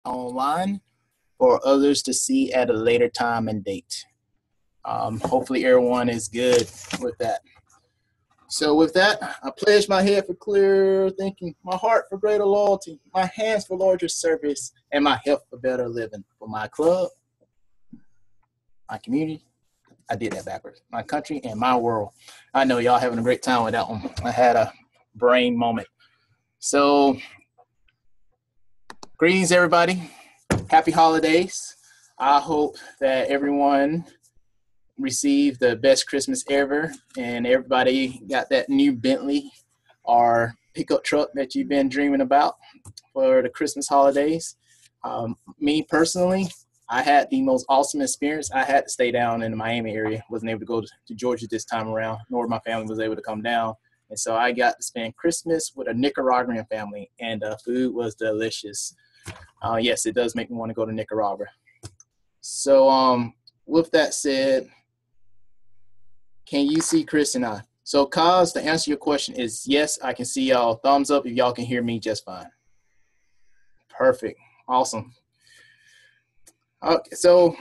online for others to see at a later time and date. Hopefully everyone is good with that. So with that, I pledge my head for clear thinking, my heart for greater loyalty, my hands for larger service, and my health for better living. For my club, my community, I did that backwards, my country, and my world. I know y'all having a great time with that one. I had a brain moment. So greetings, everybody. Happy holidays. I hope that everyone received the best Christmas ever and everybody got that new Bentley or pickup truck that you've been dreaming about for the Christmas holidays. Me personally, I had the most awesome experience. I had to stay down in the Miami area. Wasn't able to go to Georgia this time around, nor my family was able to come down. And so I got to spend Christmas with a Nicaraguan family, and the food was delicious. Yes, it does make me want to go to Nicaragua. So with that said, can you see Chris and I? So, Kaz, to answer your question is yes, I can see y'all. Thumbs up if y'all can hear me just fine. Perfect. Awesome. Okay, so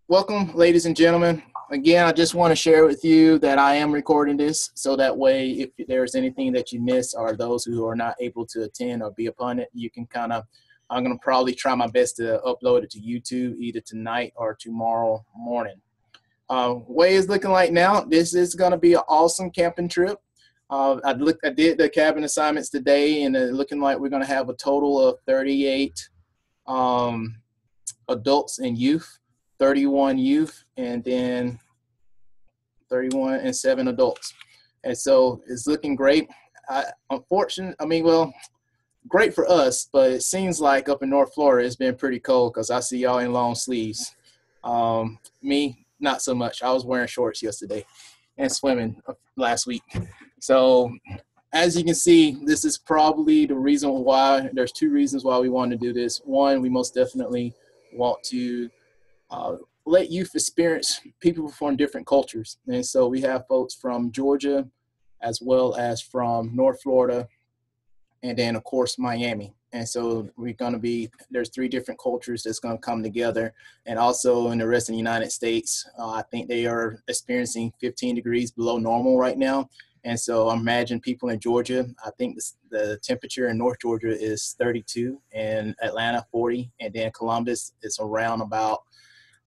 welcome, ladies and gentlemen. Again, I just want to share with you that I am recording this, so that way if there's anything that you miss or those who are not able to attend or be upon it, you can I'm going to probably try my best to upload it to YouTube either tonight or tomorrow morning. Way is looking like now, this is going to be an awesome camping trip. I did the cabin assignments today, and it's looking like we're going to have a total of 38 adults and youth, 31 youth, and then 31 and 7 adults. And so it's looking great. Great for us, but it seems like up in North Florida, it's been pretty cold because I see y'all in long sleeves. Me, not so much. I was wearing shorts yesterday and swimming last week. So as you can see, this is probably the reason why. There's 2 reasons why we want to do this. One, we most definitely want to let youth experience people from different cultures. And so we have folks from Georgia as well as from North Florida, and then of course Miami. And so there's 3 different cultures that's going to come together. And also in the rest of the United States, I think they are experiencing 15 degrees below normal right now. And so imagine people in Georgia, I think the temperature in North Georgia is 32, and Atlanta 40, and then Columbus is around about,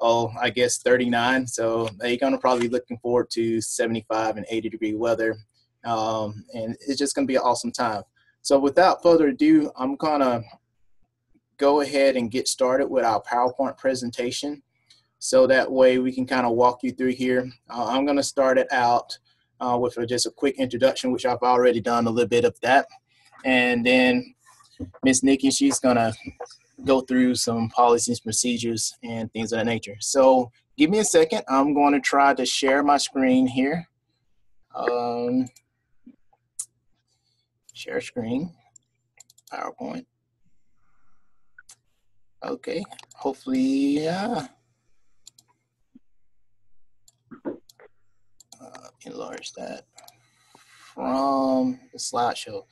39. So they're going to probably be looking forward to 75 and 80 degree weather. And it's just going to be an awesome time. So without further ado, I'm going to go ahead and get started with our PowerPoint presentation. So that way we can kind of walk you through here. I'm going to start it out with just a quick introduction, which I've already done a little bit of that. And then Miss Nikki, she's going to go through some policies, procedures, and things of that nature. So give me a second. I'm going to try to share my screen here. Share screen, PowerPoint. Okay, hopefully, enlarge that from the slideshow.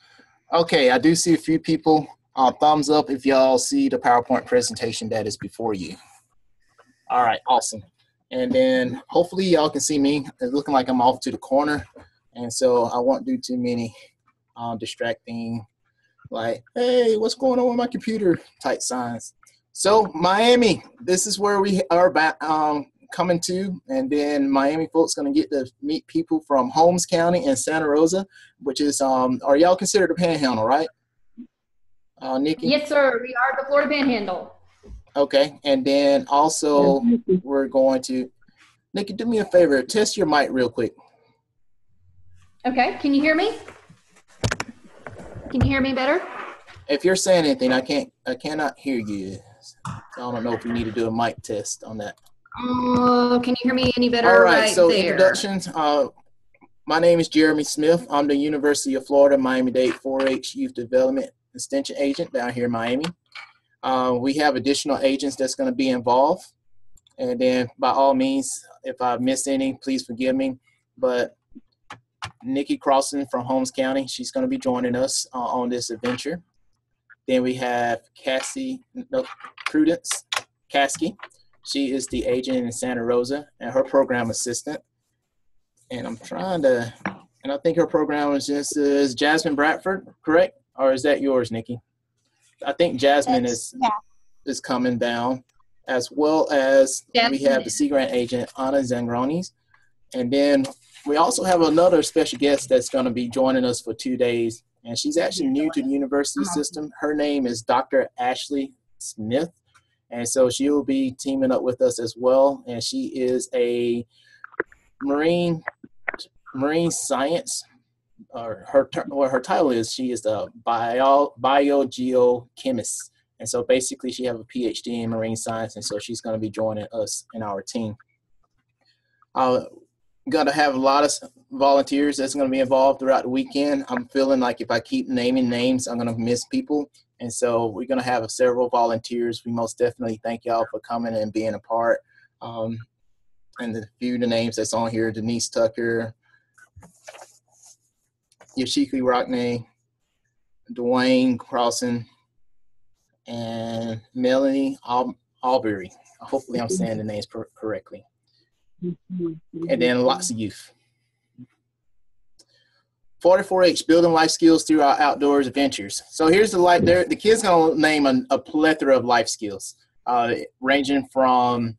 Okay, I do see a few people. Thumbs up if y'all see the PowerPoint presentation that is before you. All right, awesome. And then hopefully y'all can see me. It's looking like I'm off to the corner, and so I won't do too many distracting, like, hey, what's going on with my computer type signs. So Miami, this is where we are coming to, and then Miami folks going to get to meet people from Holmes County and Santa Rosa, which is, are y'all considered a panhandle, right? Nikki? Yes, sir. We are the Florida Panhandle. Okay, and then also we're going to, Nikki, do me a favor, test your mic real quick. Okay, can you hear me? Can you hear me better? If you're saying anything, I cannot hear you. So I don't know if we need to do a mic test on that. Can you hear me any better? All right, so there. Introductions. My name is Jeremy Smith. I'm the University of Florida Miami-Dade 4-H Youth Development Extension Agent down here in Miami. We have additional agents that's going to be involved. And then by all means, if I miss any, please forgive me. But Nikki Crossan from Holmes County, she's going to be joining us on this adventure. Then we have Prudence Caskey. She is the agent in Santa Rosa and her program assistant. And I think her program is Jasmine Bradford, correct? Or is that yours, Nikki? I think Jasmine is coming down, as well as we have the Sea Grant agent, Anna Zangronis. And then we also have another special guest that's going to be joining us for 2 days. And she's actually new to the university system. Her name is Dr. Ashley Smith. And so she will be teaming up with us as well. And she is a marine science, or her title is, she is a biogeochemist. And so basically she has a PhD in marine science. And so she's going to be joining us in our team. Going to have a lot of volunteers that's going to be involved throughout the weekend. I'm feeling like if I keep naming names, I'm going to miss people. And so we're going to have several volunteers. We most definitely thank y'all for coming and being a part. And the names that's on here: Denise Tucker, Yoshiki Rockney, Dwayne Crossan, and Melanie Albury. Hopefully I'm saying the names correctly. And then lots of youth. 44H, building life skills through our outdoors adventures. So here's the kids going to name a plethora of life skills, ranging from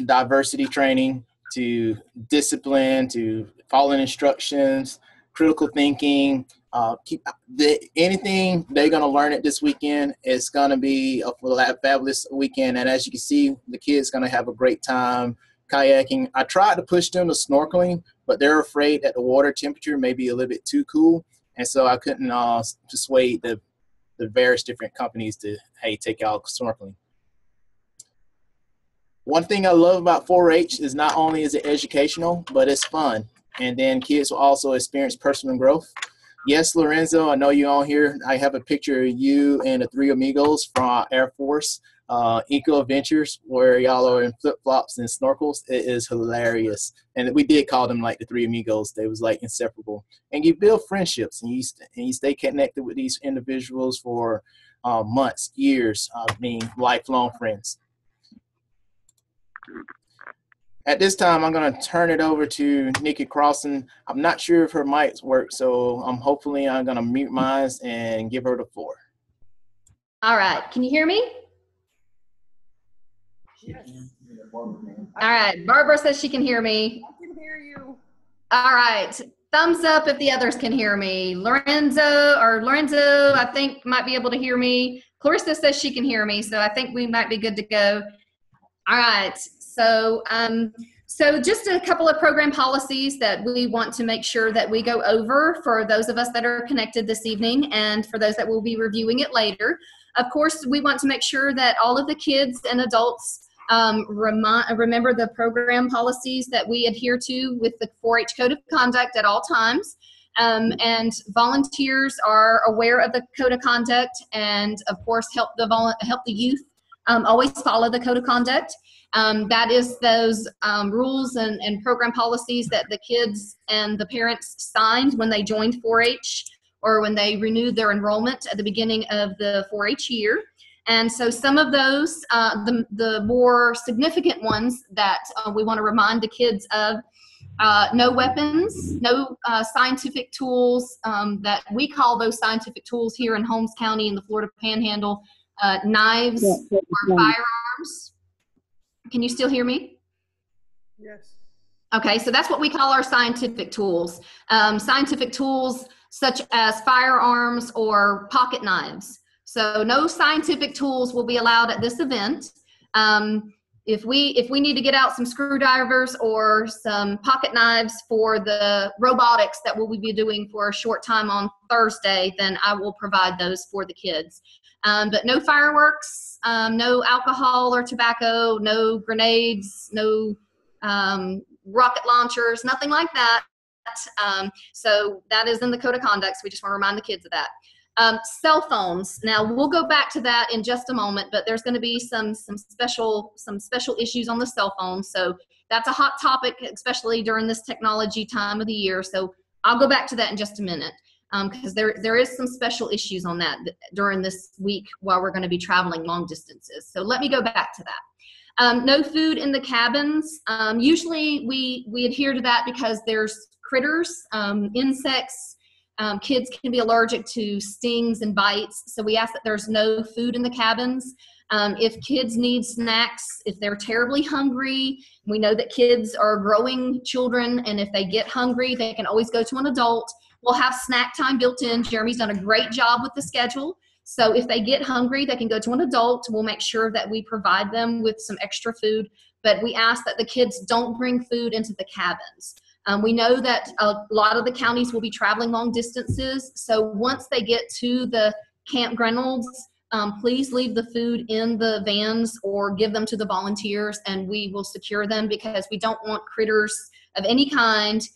diversity training to discipline to following instructions, critical thinking. Anything they're going to learn it this weekend. It's going to be a fabulous weekend. And as you can see, the kids going to have a great time kayaking. I tried to push them to snorkeling, but they're afraid that the water temperature may be a little bit too cool. And so I couldn't persuade the various different companies to, hey, take out snorkeling. One thing I love about 4-H is not only is it educational, but it's fun. And then kids will also experience personal growth. Yes, Lorenzo, I know you're on here. I have a picture of you and the three amigos from our Air Force Eco Adventures, where y'all are in flip-flops and snorkels. It is hilarious. And we did call them like the three amigos. They was like inseparable. And you build friendships, and you stay connected with these individuals for months, years, lifelong friends. At this time, I'm going to turn it over to Nikki Crossan. I'm not sure if her mics work, so hopefully I'm going to mute mine and give her the floor. All right. Can you hear me? Yes. All right. Barbara says she can hear me. I can hear you. All right. Thumbs up if the others can hear me. Lorenzo, I think, might be able to hear me. Clarissa says she can hear me, so I think we might be good to go. All right. So just a couple of program policies that we want to make sure that we go over for those of us that are connected this evening and for those that will be reviewing it later. Of course, we want to make sure that all of the kids and adults remember the program policies that we adhere to with the 4-H Code of Conduct at all times. And volunteers are aware of the Code of Conduct and, of course, help the youth always follow the Code of Conduct. That is those rules and program policies that the kids and the parents signed when they joined 4-H or when they renewed their enrollment at the beginning of the 4-H year. And so some of those, the more significant ones that we want to remind the kids of, no weapons, no scientific tools that we call those scientific tools here in Holmes County in the Florida Panhandle, knives or firearms. Can you still hear me? Yes. Okay, so that's what we call our scientific tools. Scientific tools such as firearms or pocket knives. So no scientific tools will be allowed at this event. If we need to get out some screwdrivers or some pocket knives for the robotics that we'll be doing for a short time on Thursday, then I will provide those for the kids. But no fireworks, no alcohol or tobacco, no grenades, no rocket launchers, nothing like that. So that is in the Code of Conduct. So we just want to remind the kids of that. Cell phones. Now we'll go back to that in just a moment, but there's going to be some special issues on the cell phone. So that's a hot topic, especially during this technology time of the year. So I'll go back to that in just a minute. because there is some special issues on that during this week while we're going to be traveling long distances. So let me go back to that. No food in the cabins. Usually we adhere to that because there's critters, insects. Kids can be allergic to stings and bites, so we ask that there's no food in the cabins. If kids need snacks, if they're terribly hungry, we know that kids are growing children, and if they get hungry, they can always go to an adult. We'll have snack time built in. Jeremy's done a great job with the schedule. So if they get hungry, they can go to an adult. We'll make sure that we provide them with some extra food, but we ask that the kids don't bring food into the cabins. We know that a lot of the counties will be traveling long distances, so once they get to the Camp Reynolds, please leave the food in the vans or give them to the volunteers, and we will secure them, because we don't want critters of any kind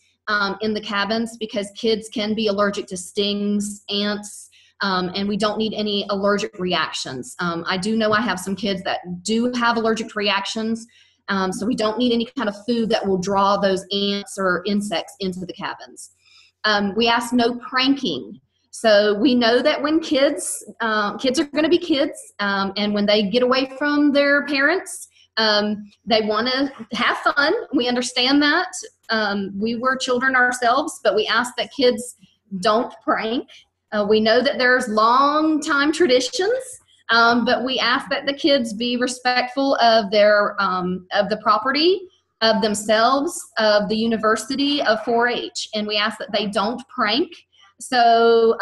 in the cabins, because kids can be allergic to stings, ants, and we don't need any allergic reactions. I do know I have some kids that do have allergic reactions. So we don't need any kind of food that will draw those ants or insects into the cabins. We ask no pranking. So we know that when kids are going to be kids, and when they get away from their parents, they want to have fun. We understand that. We were children ourselves, but we ask that kids don't prank. We know that there's long time traditions. But we ask that the kids be respectful of their of the property, of themselves, of the university, of 4-H, and we ask that they don't prank. So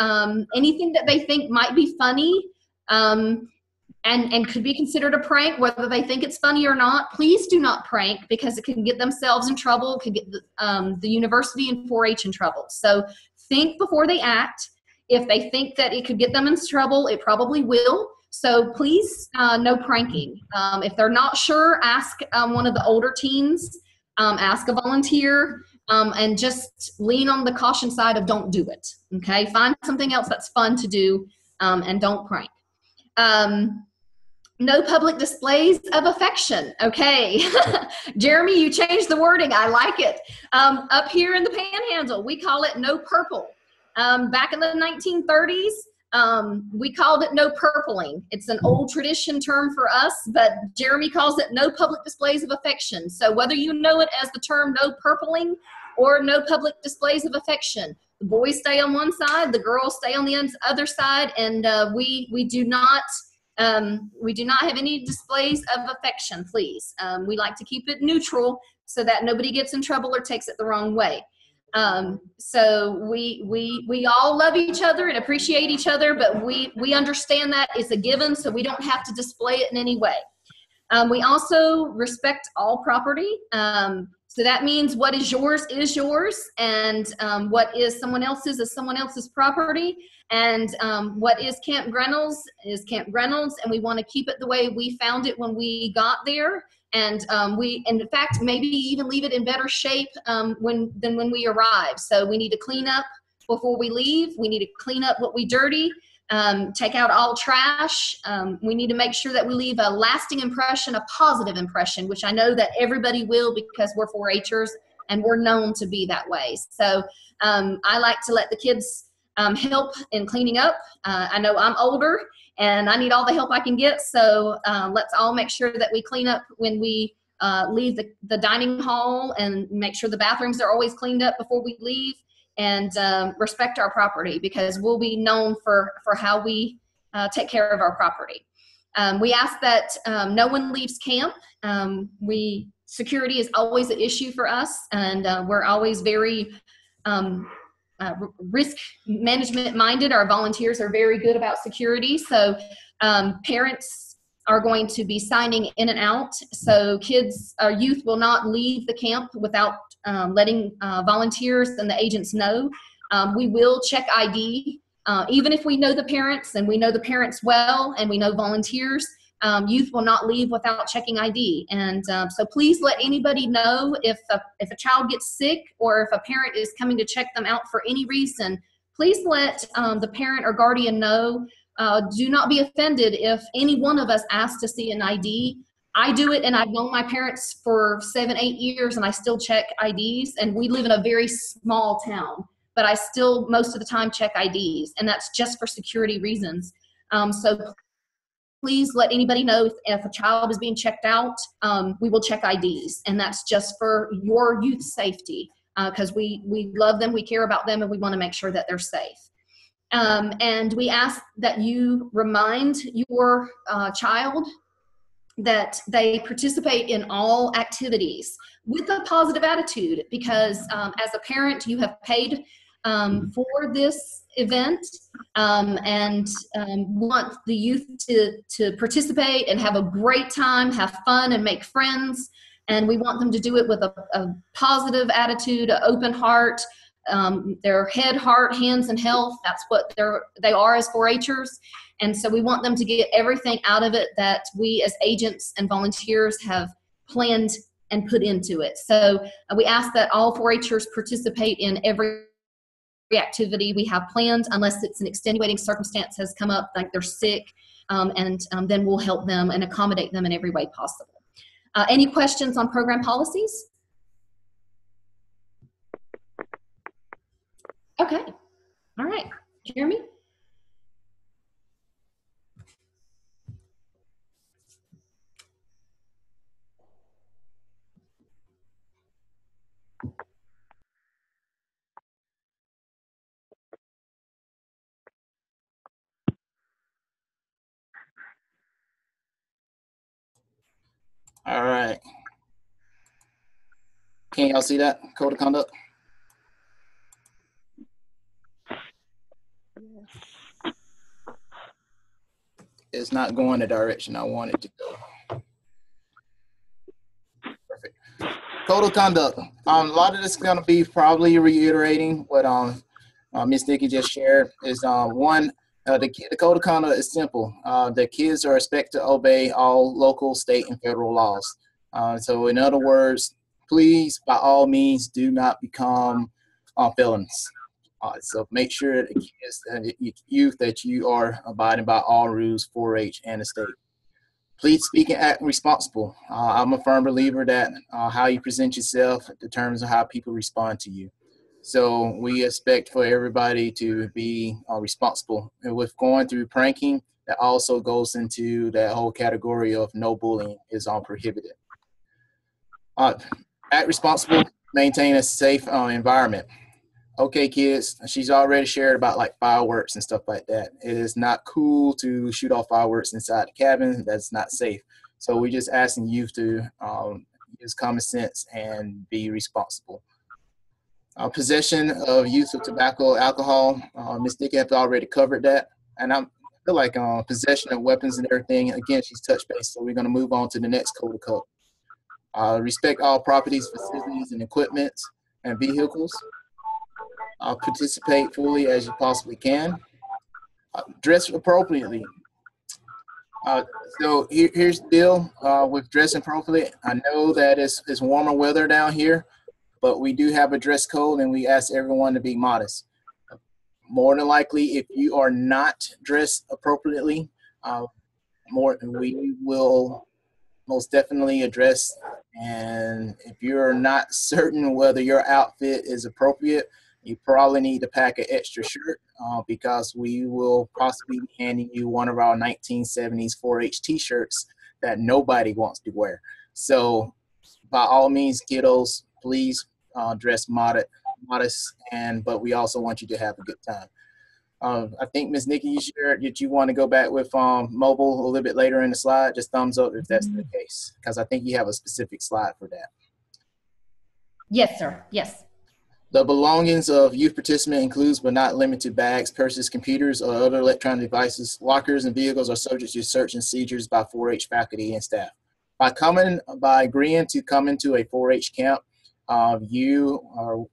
anything that they think might be funny and could be considered a prank, whether they think it's funny or not, please do not prank, because it can get themselves in trouble, could get the university and 4-H in trouble. So think before they act. If they think that it could get them in trouble, it probably will. So please, no pranking. If they're not sure, ask one of the older teens, ask a volunteer, and just lean on the caution side of don't do it, okay? Find something else that's fun to do, and don't prank. No public displays of affection, okay? Jeremy, you changed the wording, I like it. Up here in the Panhandle, we call it no purple. Back in the 1930s, we called it no purpling. It's an old tradition term for us, but Jeremy calls it no public displays of affection. So whether you know it as the term no purpling or no public displays of affection, the boys stay on one side, the girls stay on the other side, and we do not have any displays of affection, please. We like to keep it neutral so that nobody gets in trouble or takes it the wrong way. So we all love each other and appreciate each other, but we understand that it's a given, so we don't have to display it in any way. We also respect all property. So that means what is yours, and what is someone else's is someone else's property. And what is Camp Reynolds is Camp Reynolds, and we want to keep it the way we found it when we got there. And in fact, maybe even leave it in better shape than when we arrived. So we need to clean up before we leave. We need to clean up what we dirty, take out all trash. We need to make sure that we leave a lasting impression, a positive impression, which I know that everybody will, because we're 4-Hers and we're known to be that way. So I like to let the kids help in cleaning up. I know I'm older and I need all the help I can get. So let's all make sure that we clean up when we leave the dining hall, and make sure the bathrooms are always cleaned up before we leave, and respect our property, because we'll be known for how we take care of our property. We ask that no one leaves camp. Security is always an issue for us, and we're always very risk management minded. Our volunteers are very good about security. So parents are going to be signing in and out. So youth will not leave the camp without letting volunteers and the agents know. We will check ID. Even if we know the parents, and we know the parents well, and we know volunteers, youth will not leave without checking ID. And so please let anybody know if a child gets sick, or if a parent is coming to check them out for any reason. Please let the parent or guardian know. Do not be offended if any one of us asks to see an ID. I do it, and I've known my parents for 7-8 years, and I still check IDs, and we live in a very small town. but I still most of the time check IDs, and that's just for security reasons. So please let anybody know if a child is being checked out. We will check IDs, and that's just for your youth safety, because we love them, we care about them, and we want to make sure that they're safe. And we ask that you remind your child that they participate in all activities with a positive attitude, because as a parent, you have paid for this event, and want the youth to participate and have a great time, have fun, and make friends. And we want them to do it with a positive attitude, an open heart, their head, heart, hands, and health. That's what they are as 4-Hers. And so we want them to get everything out of it that we as agents and volunteers have planned and put into it. So we ask that all 4-Hers participate in every activity we have planned, unless it's an extenuating circumstance has come up, like they're sick, and then we'll help them and accommodate them in every way possible. Any questions on program policies? Okay. All right. Jeremy? All right. Can y'all see that code of conduct? It's not going the direction I want it to go. Perfect. Code of conduct. A lot of this is going to be probably reiterating what Ms. Nikki just shared. Is one, the code of conduct is simple. The kids are expected to obey all local, state, and federal laws. So in other words, please, by all means, do not become felons. So make sure the kids and youth that you are abiding by all rules, 4-H and the state. Please speak and act responsible. I'm a firm believer that how you present yourself determines how people respond to you. So we expect for everybody to be responsible. And with going through pranking, that also goes into that whole category of no bullying is prohibited. Act responsible, maintain a safe environment. Okay, kids, she's already shared about like fireworks and stuff like that. It is not cool to shoot off fireworks inside the cabin. That's not safe. So we're just asking youth to use common sense and be responsible. Possession of use of tobacco, alcohol. Ms. Dickey has already covered that. And I feel like possession of weapons and everything, again, she's touched base. So we're going to move on to the next code of code. Respect all properties, facilities, and equipment and vehicles. Participate fully as you possibly can. Dress appropriately. So here's the deal with dressing appropriately. I know that it's warmer weather down here, but we do have a dress code, and we ask everyone to be modest. More than likely, if you are not dressed appropriately, we will most definitely address. And if you're not certain whether your outfit is appropriate, you probably need to pack an extra shirt because we will possibly be handing you one of our 1970s 4-H t-shirts that nobody wants to wear. So by all means, kiddos, please dress modest, but we also want you to have a good time. I think Ms. Nikki, you shared that you want to go back with mobile a little bit later in the slide. Just thumbs up if that's the case, because I think you have a specific slide for that. Yes, sir. Yes. The belongings of youth participant includes but not limited to bags, purses, computers, or other electronic devices. Lockers and vehicles are subject to search and seizures by 4-H faculty and staff. By agreeing to come into a 4-H camp, you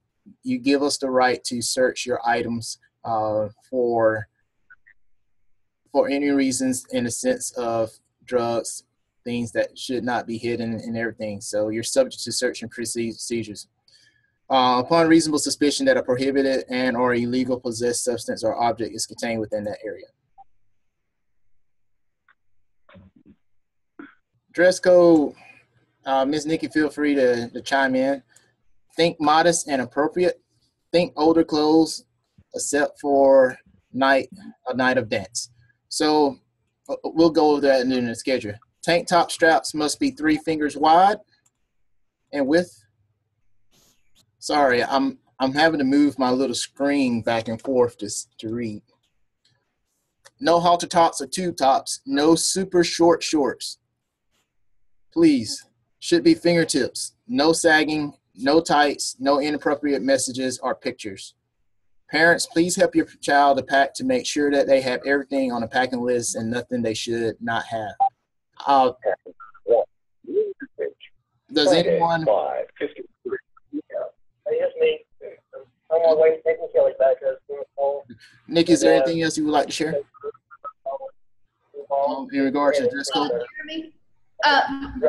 give us the right to search your items for any reasons in the sense of drugs, things that should not be hidden and everything. So you're subject to search and procedures. Upon reasonable suspicion that a prohibited and or illegal possessed substance or object is contained within that area. Dress code, Ms. Nikki, feel free to chime in. Think modest and appropriate. think older clothes, except for a night of dance. So we'll go over that in the schedule. Tank top straps must be 3 fingers wide and width. Sorry, I'm having to move my little screen back and forth to read. No halter tops or tube tops. No super short shorts. Please, should be fingertips. No sagging, no tights, no inappropriate messages or pictures. Parents, please help your child to pack to make sure that they have everything on a packing list and nothing they should not have. Does anyone? 5:53. Yeah. Hey, it's me. I'm on my way taking Kelly back. Nick, is there anything else you would like to share in regards to dress code?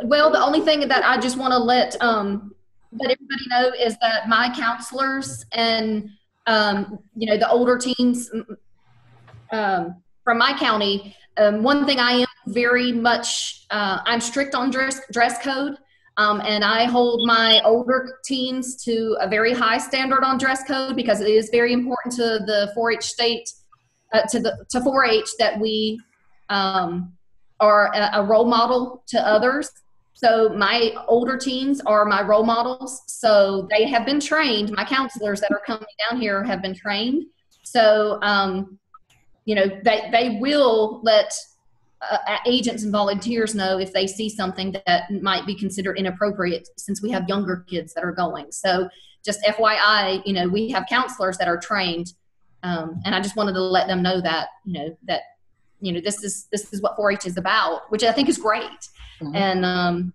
Well, the only thing that I just want to let everybody know is that my counselors and the older teens from my county, one thing I am very much I'm strict on dress code. And I hold my older teens to a very high standard on dress code because it is very important to the 4-H state, to 4-H that we are a role model to others. So my older teens are my role models. So they have been trained. My counselors that are coming down here have been trained. So, they will let agents and volunteers know if they see something that might be considered inappropriate, since we have younger kids that are going. So just FYI, we have counselors that are trained. And I just wanted to let them know that, this is what 4-H is about, which I think is great. Mm-hmm. And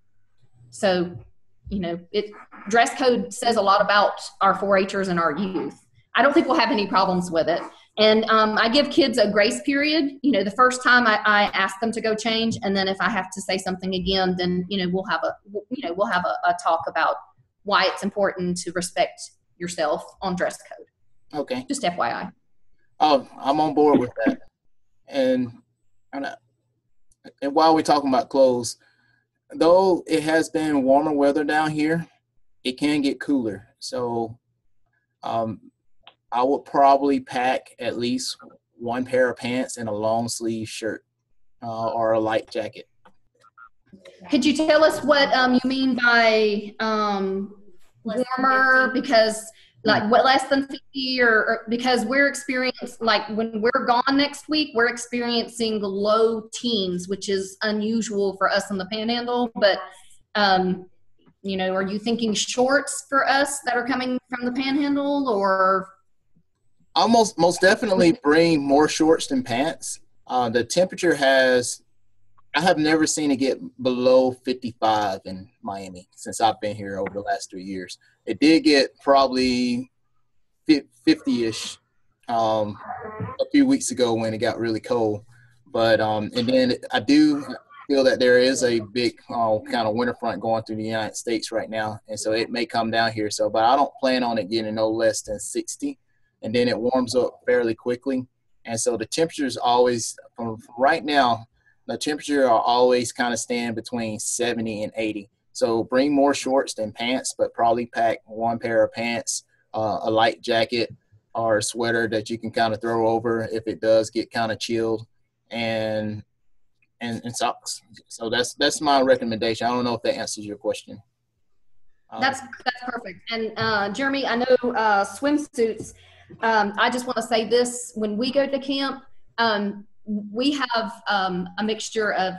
dress code says a lot about our 4-Hers and our youth. I don't think we'll have any problems with it. And I give kids a grace period. The first time I ask them to go change, and then if I have to say something again, then we'll have a talk about why it's important to respect yourself on dress code. Okay. Just FYI. Oh, I'm on board with that. And while we're talking about clothes, though it has been warmer weather down here, it can get cooler. So I would probably pack at least 1 pair of pants and a long sleeve shirt or a light jacket. Could you tell us what you mean by warmer? Because what, less than 50 or because we're experiencing, when we're gone next week, we're experiencing low teens, which is unusual for us in the Panhandle. But, are you thinking shorts for us that are coming from the Panhandle, or? I'll most definitely bring more shorts than pants. The temperature I have never seen it get below 55 in Miami since I've been here over the last 3 years. It did get probably 50-ish a few weeks ago when it got really cold. But and then I do feel that there is a big kind of winter front going through the United States right now, and so it may come down here. So, but I don't plan on it getting no less than 60. And then it warms up fairly quickly. And so the temperatures always, from right now, the temperature are always kind of staying between 70 and 80. So bring more shorts than pants, but probably pack 1 pair of pants, a light jacket or a sweater that you can kind of throw over if it does get kind of chilled, and socks. So that's my recommendation. I don't know if that answers your question. That's perfect. And Jeremy, I know swimsuits. I just want to say this: when we go to camp, we have a mixture of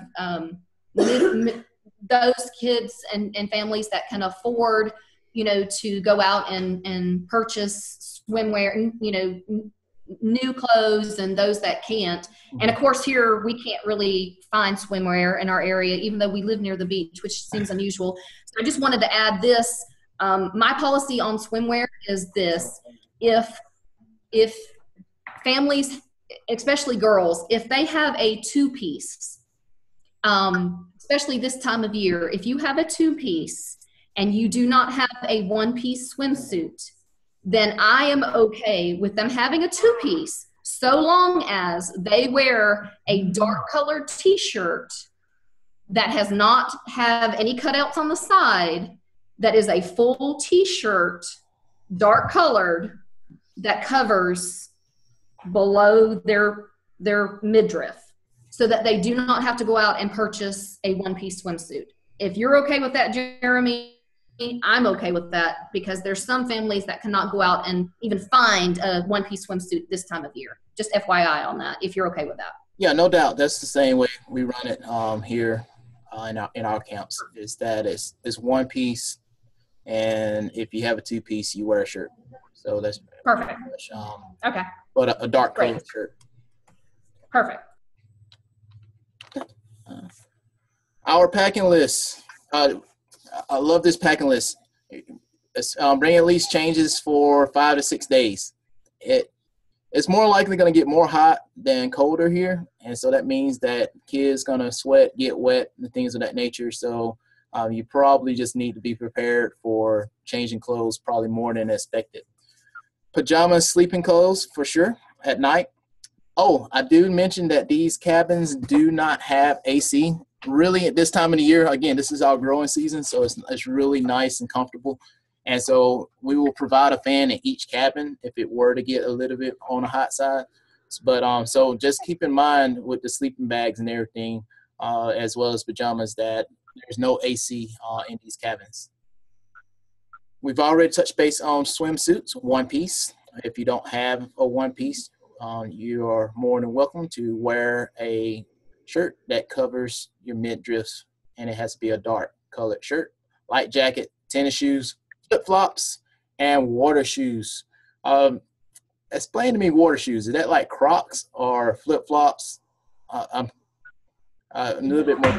those kids and families that can afford, to go out and purchase swimwear, new clothes, and those that can't. And of course, here we can't really find swimwear in our area, even though we live near the beach, which seems unusual. So I just wanted to add this. My policy on swimwear is this: if families, especially girls, if they have a 2-piece, especially this time of year, if you have a 2-piece and you do not have a 1-piece swimsuit, then I am okay with them having a 2-piece, so long as they wear a dark colored t-shirt that has not have any cutouts on the side, that is a full t-shirt, dark colored, that covers below their midriff, so that they do not have to go out and purchase a one-piece swimsuit. If you're okay with that, Jeremy, I'm okay with that, because there's some families that cannot go out and even find a one-piece swimsuit this time of year. Just FYI on that, if you're okay with that. Yeah, no doubt. That's the same way we run it here in our camps. Is that it's one piece, and if you have a two piece, you wear a shirt. So that's perfect. Much, okay. But a dark colored shirt. Perfect. Our packing list. I love this packing list. Bring at least changes for 5 to 6 days. It's more likely going to get more hot than colder here, and so that means that kids going to sweat, get wet, and things of that nature. So you probably just need to be prepared for changing clothes probably more than expected. Pajamas, sleeping clothes for sure at night. Oh, I do mention that these cabins do not have AC. Really, at this time of the year, again, this is our growing season, so it's really nice and comfortable. And so we will provide a fan in each cabin if it were to get a little bit on the hot side. But so just keep in mind with the sleeping bags and everything, as well as pajamas, that there's no AC in these cabins. We've already touched base on swimsuits, one piece. If you don't have a one piece, you are more than welcome to wear a shirt that covers your midriffs, and it has to be a dark colored shirt, light jacket, tennis shoes, flip-flops, and water shoes. Explain to me water shoes. Is that like Crocs or flip-flops? I'm a little bit more.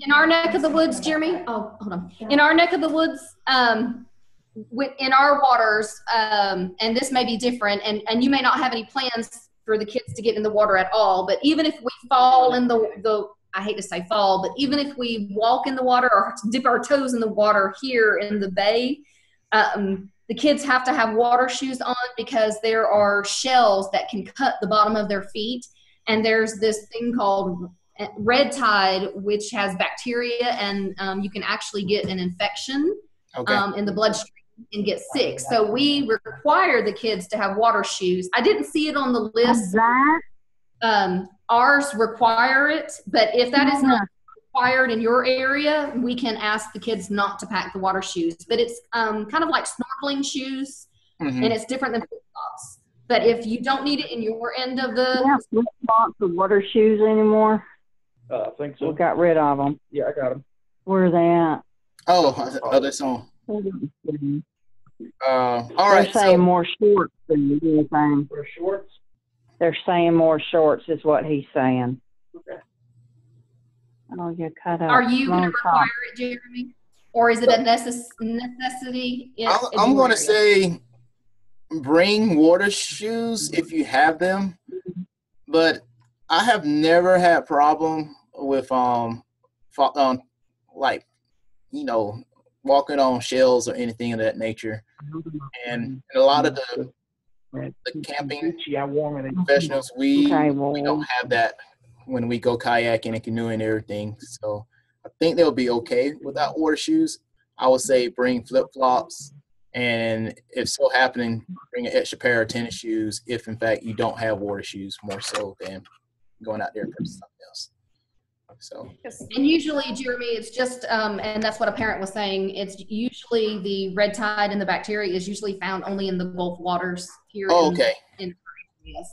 In our neck of the woods, Jeremy. Oh, hold on. In our neck of the woods, in our waters, and this may be different, and you may not have any plans for the kids to get in the water at all. But even if we fall in the I hate to say fall, but even if we walk in the water or dip our toes in the water here in the bay, the kids have to have water shoes on, because there are shells that can cut the bottom of their feet. And there's this thing called red tide, which has bacteria, and you can actually get an infection in the bloodstream and get sick. So we require the kids to have water shoes. I didn't see it on the list. Ours require it, but if that is not required in your area, we can ask the kids not to pack the water shoes. But it's kind of like snorkeling shoes, and it's different than flip-flops. But if you don't need it in your end of the flip-flops or water shoes anymore. I think so. We got rid of them. Yeah, I got them. Where are they at? Oh, that's on. All right. They're saying more shorts than anything. For shorts? They're saying more shorts is what he's saying. Okay. Oh, you cut out. Are you going to require it, Jeremy? Or is it a necessity? I'm going to say bring water shoes if you have them. But I have never had problem with like, you know, walking on shells or anything of that nature. And a lot of the camping professionals, we don't have that when we go kayaking and canoeing and everything. So I think they'll be okay without water shoes. I would say bring flip-flops, and if so happening, bring an extra pair of tennis shoes if in fact you don't have water shoes, more so than going out there and purchasing something else. So, and usually, Jeremy, it's just, and that's what a parent was saying, it's usually the red tide and the bacteria is usually found only in the Gulf waters here. In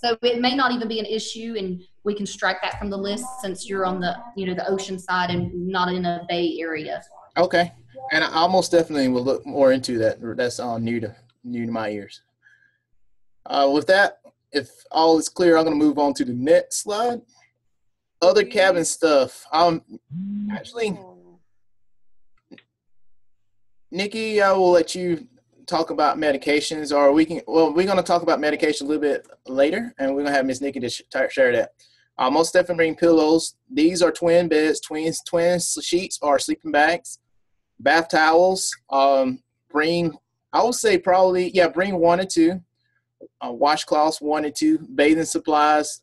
so it may not even be an issue, and we can strike that from the list since you're on the, the ocean side and not in a bay area. Okay. And I almost definitely will look more into that. That's new to my ears. With that, if all is clear, I'm going to move on to the next slide. Other cabin stuff. Actually, Nikki, I will let you talk about medications, or we're going to talk about medication a little bit later, and we're going to have Miss Nikki to share that. Most definitely bring pillows. These are twin beds, twin sheets or sleeping bags, bath towels. Bring 1 or 2, washcloths 1 or 2, bathing supplies.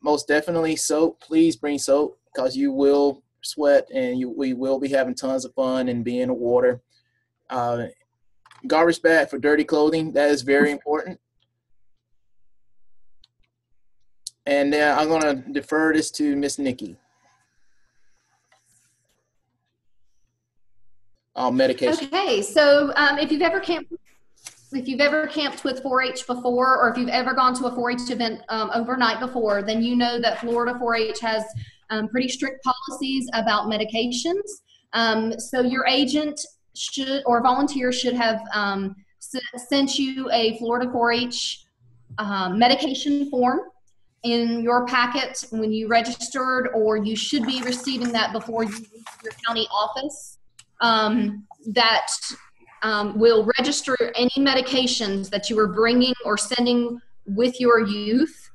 Most definitely soap. Please bring soap, because you will sweat and we will be having tons of fun and be in the water. Garbage bag for dirty clothing. That is very important. And I'm going to defer this to Miss Nikki. Medication. Okay, so if you've ever camped with 4-H before, or if you've ever gone to a 4-H event overnight before, then you know that Florida 4-H has pretty strict policies about medications. So your agent should, or volunteer should have sent you a Florida 4-H medication form in your packet when you registered, or you should be receiving that before you leave your county office. That will register any medications that you are bringing or sending with your youth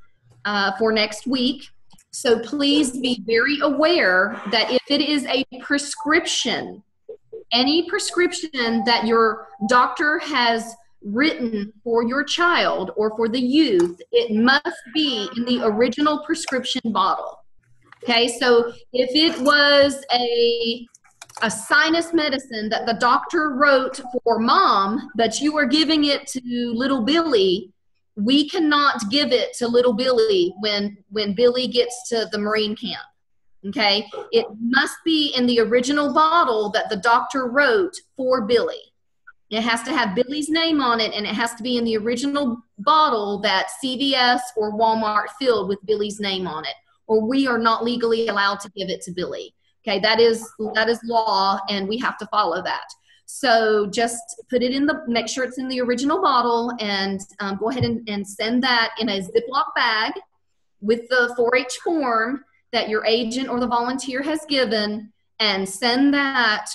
for next week. So please be very aware that if it is a prescription, any prescription that your doctor has written for your child or for the youth, it must be in the original prescription bottle. Okay, so if it was a sinus medicine that the doctor wrote for mom, but you are giving it to little Billy, we cannot give it to little Billy when Billy gets to the Marine camp. Okay, it must be in the original bottle that the doctor wrote for Billy. It has to have Billy's name on it, and it has to be in the original bottle that CVS or Walmart filled with Billy's name on it, or we are not legally allowed to give it to Billy. Okay, that is law, and we have to follow that. So just put it in make sure it's in the original bottle, and go ahead and send that in a Ziploc bag with the 4-H form that your agent or the volunteer has given, and send that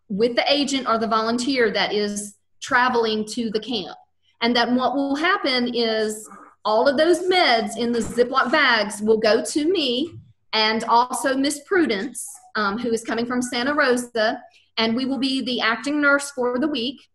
with the agent or the volunteer that is traveling to the camp. And then what will happen is all of those meds in the Ziploc bags will go to me, and also Miss Prudence, who is coming from Santa Rosa, and we will be the acting nurse for the week.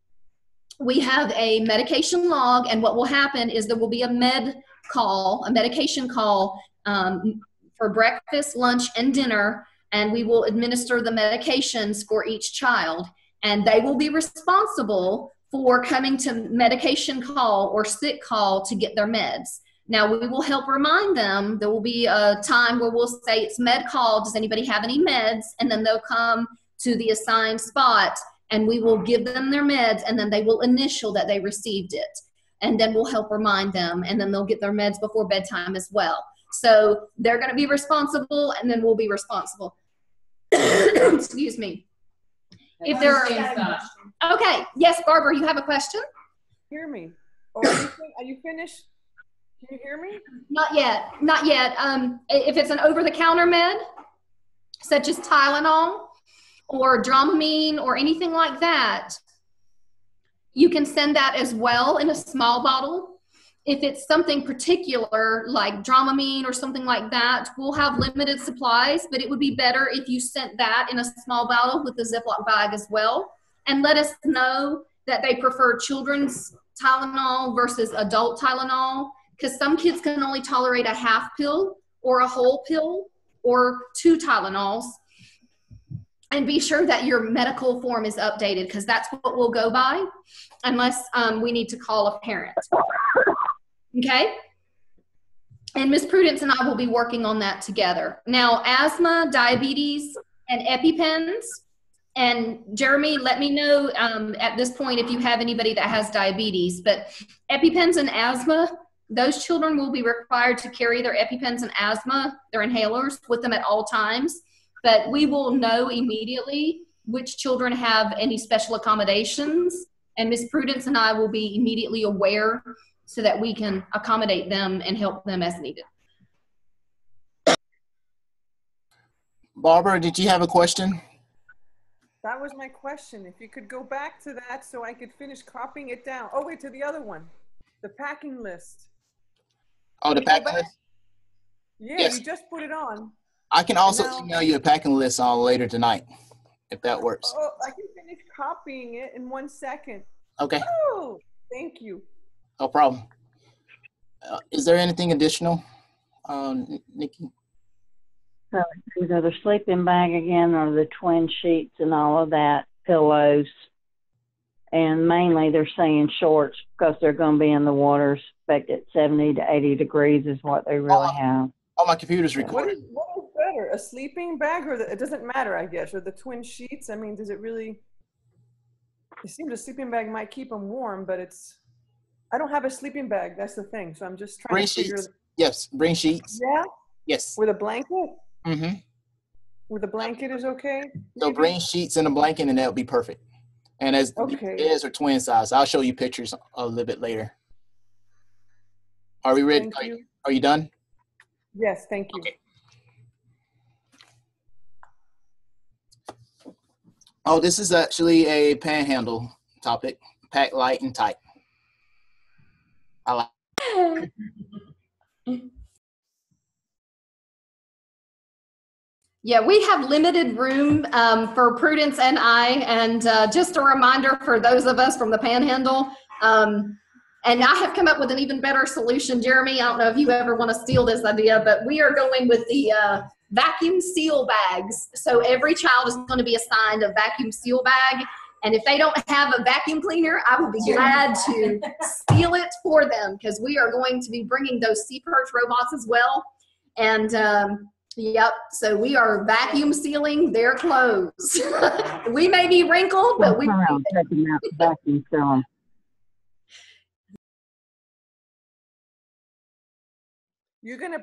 We have a medication log, and what will happen is there will be a medication call for breakfast, lunch, and dinner, and we will administer the medications for each child, and they will be responsible for coming to medication call or sick call to get their meds. Now, we will help remind them. There will be a time where we'll say it's med call. Does anybody have any meds? And then they'll come to the assigned spot, and we will give them their meds, and then they will initial that they received it. And then we'll help remind them, and then they'll get their meds before bedtime as well. So they're going to be responsible, and then we'll be responsible. Excuse me. If there are, okay, yes, Barbara, you have a question? Hear me. Oh, are you finished? Can you hear me? Not yet. Not yet. If it's an over-the-counter med, such as Tylenol or Dramamine or anything like that, you can send that as well in a small bottle. If it's something particular like Dramamine or something like that, we'll have limited supplies, but it would be better if you sent that in a small bottle with a Ziploc bag as well. And let us know that they prefer children's Tylenol versus adult Tylenol, because some kids can only tolerate a half pill or a whole pill or 2 Tylenols. And be sure that your medical form is updated, because that's what we'll go by unless we need to call a parent. Okay? And Miss Prudence and I will be working on that together. Now, asthma, diabetes, and EpiPens. And Jeremy, let me know at this point if you have anybody that has diabetes. But EpiPens and asthma, those children will be required to carry their EpiPens and asthma, their inhalers, with them at all times. But we will know immediately which children have any special accommodations. And Miss Prudence and I will be immediately aware so that we can accommodate them and help them as needed. Barbara, did you have a question? That was my question. If you could go back to that so I could finish copying it down. Oh, wait, to the other one. The packing list. Oh, the packing list? Yeah, yes. You just put it on. I can also email you a packing list on later tonight, if that works. Oh, I can finish copying it in 1 second. Okay. Oh, thank you. No problem. Is there anything additional, Nikki? The sleeping bag again, or the twin sheets and all of that, pillows, And mainly they're saying shorts because they're going to be in the waters expected 70 to 80 degrees is what they really have. Oh, my computer's What recording. is better, a sleeping bag or it doesn't matter, I guess, or the twin sheets? I mean, does it really? It seems a sleeping bag might keep them warm, but I don't have a sleeping bag. That's the thing. So I'm just trying Bring to figure. sheets. Yes, bring sheets. Yeah, Yes. with a blanket. Mm-hmm. With a blanket is okay. So maybe? bring sheets and a blanket, and that'll be perfect. And as Okay. beds are twin size, I'll show you pictures a little bit later. Are we ready? Thank you. Are you done? Yes, thank you. Okay. Oh, this is actually a panhandle topic. Pack light and tight. I like. Yeah, we have limited room for Prudence and I, and just a reminder for those of us from the Panhandle, and I have come up with an even better solution, Jeremy. I don't know if you ever want to steal this idea, but we are going with the vacuum seal bags. So every child is going to be assigned a vacuum seal bag, and if they don't have a vacuum cleaner, I will be glad to steal it for them, because we are going to be bringing those sea perch robots as well. And yep, so we are vacuum sealing their clothes. We may be wrinkled, but we Take them out, vacuum seal them. You're gonna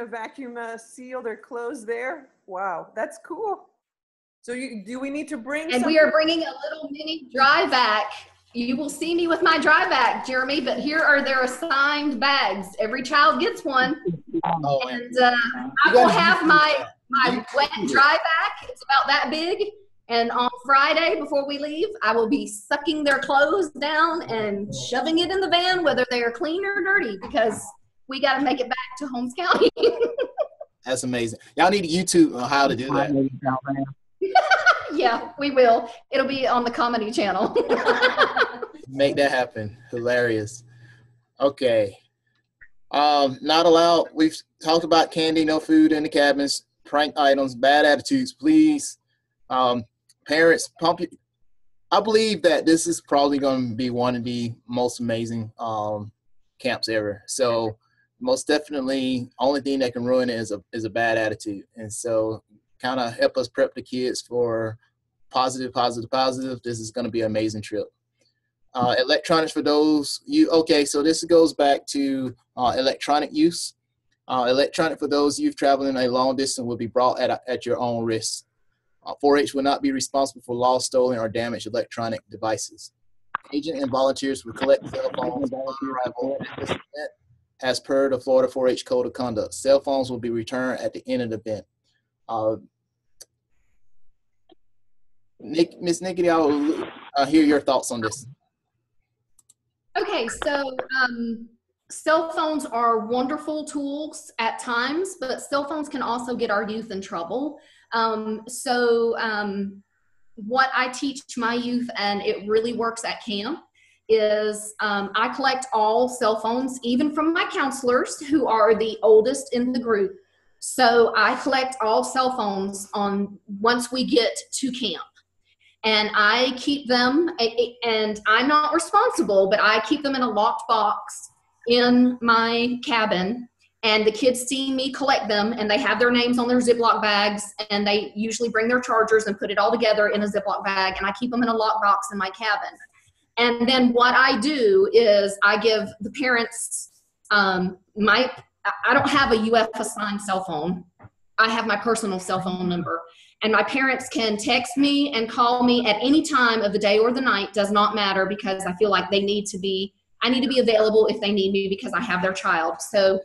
vacuum seal their clothes there? Wow, that's cool. So do we need to bring? And something? we are bringing a little mini dry vac. You will see me with my dry vac, Jeremy, but here are their assigned bags. Every child gets one. Oh, And I will have my wet dry vac. It's about that big. And on Friday, before we leave, I will be sucking their clothes down and shoving it in the van, whether they are clean or dirty, because we got to make it back to Holmes County. that's amazing. Y'all need to YouTube on how to do that. Yeah, we will. It'll be on the comedy channel. Make that happen. Hilarious. Okay. Not allowed. We've talked about candy, no food in the cabins, prank items, bad attitudes. Please, parents, pump it. I believe that this is probably going to be one of the most amazing camps ever. So most definitely, only thing that can ruin it is a bad attitude. And so kind of help us prep the kids for positive. This is going to be an amazing trip. Electronics for those okay, so this goes back to electronic use. Electronic for those youth traveling a long distance will be brought at your own risk. 4-H will not be responsible for lost, stolen, or damaged electronic devices. Agent and volunteers will collect cell phones upon arrival at this event as per the Florida 4-H Code of Conduct. Cell phones will be returned at the end of the event. Miss Nikki, I will hear your thoughts on this. Okay, so cell phones are wonderful tools at times, but cell phones can also get our youth in trouble. What I teach my youth, and it really works at camp, is I collect all cell phones, even from my counselors who are the oldest in the group. So I collect all cell phones once we get to camp. And I keep them, and I'm not responsible, but I keep them in a locked box in my cabin, and the kids see me collect them, and they have their names on their Ziploc bags, and they usually bring their chargers and put it all together in a Ziploc bag, and I keep them in a locked box in my cabin. And then what I do is I give the parents I don't have a UF assigned cell phone. I have my personal cell phone number. And my parents can text me and call me at any time of the day or the night, does not matter, because I feel like I need to be available if they need me, because I have their child. So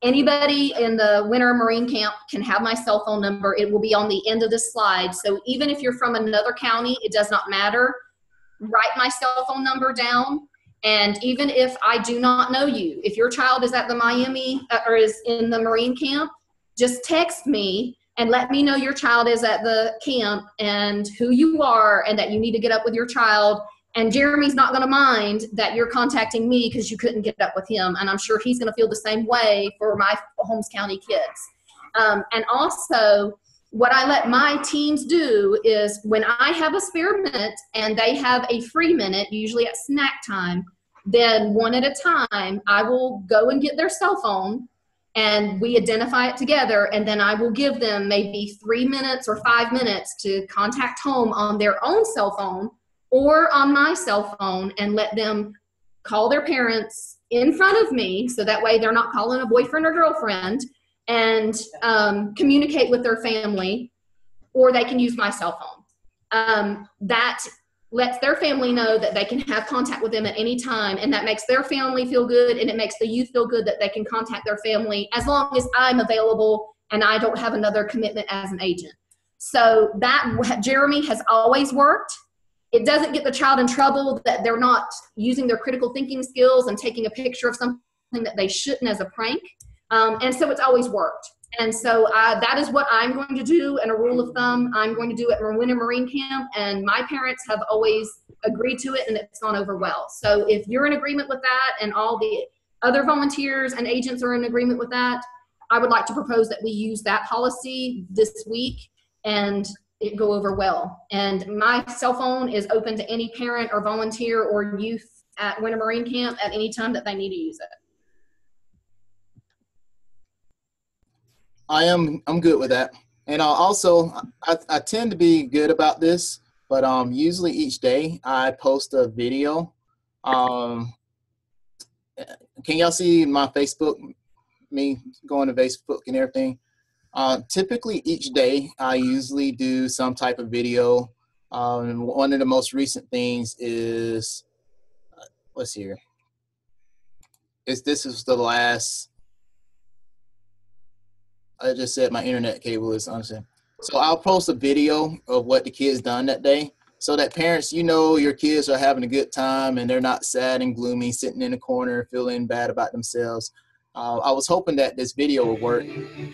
anybody in the winter Marine camp can have my cell phone number. It will be on the end of this slide. So even if you're from another county, it does not matter. Write my cell phone number down. And even if I do not know you, if your child is at the Miami or is in the Marine camp, just text me and let me know your child is at the camp and who you are and that you need to get up with your child. And Jeremy's not going to mind that you're contacting me because you couldn't get up with him. And I'm sure he's going to feel the same way for my Holmes County kids. And also, what I let my teams do is when I have a spare minute and they have a free minute, usually at snack time, then one at a time, I will go and get their cell phone and we identify it together. And then I will give them maybe 3 minutes or 5 minutes to contact home on their own cell phone or on my cell phone and let them call their parents in front of me. So that way they're not calling a boyfriend or girlfriend, and communicate with their family, or they can use my cell phone. That lets their family know that they can have contact with them at any time, and that makes their family feel good, and it makes the youth feel good that they can contact their family as long as I'm available and I don't have another commitment as an agent. So that, Jeremy, has always worked. It doesn't get the child in trouble that they're not using their critical thinking skills and taking a picture of something that they shouldn't as a prank. And so it's always worked. And so that is what I'm going to do. And a rule of thumb, I'm going to do at Winter Marine Camp. And my parents have always agreed to it, and it's gone over well. So if you're in agreement with that and all the other volunteers and agents are in agreement with that, I would like to propose that we use that policy this week and it go over well. And my cell phone is open to any parent or volunteer or youth at Winter Marine Camp at any time that they need to use it. I'm good with that. And also, I tend to be good about this, but usually each day I post a video. Can y'all see my Facebook, me going to Facebook and everything? Typically each day I usually do some type of video. One of the most recent things is, let's see here. This is the last, I just said my internet cable is understand. So I'll post a video of what the kids done that day so that parents, you know, your kids are having a good time and they're not sad and gloomy, sitting in a corner, feeling bad about themselves. I was hoping that this video would work.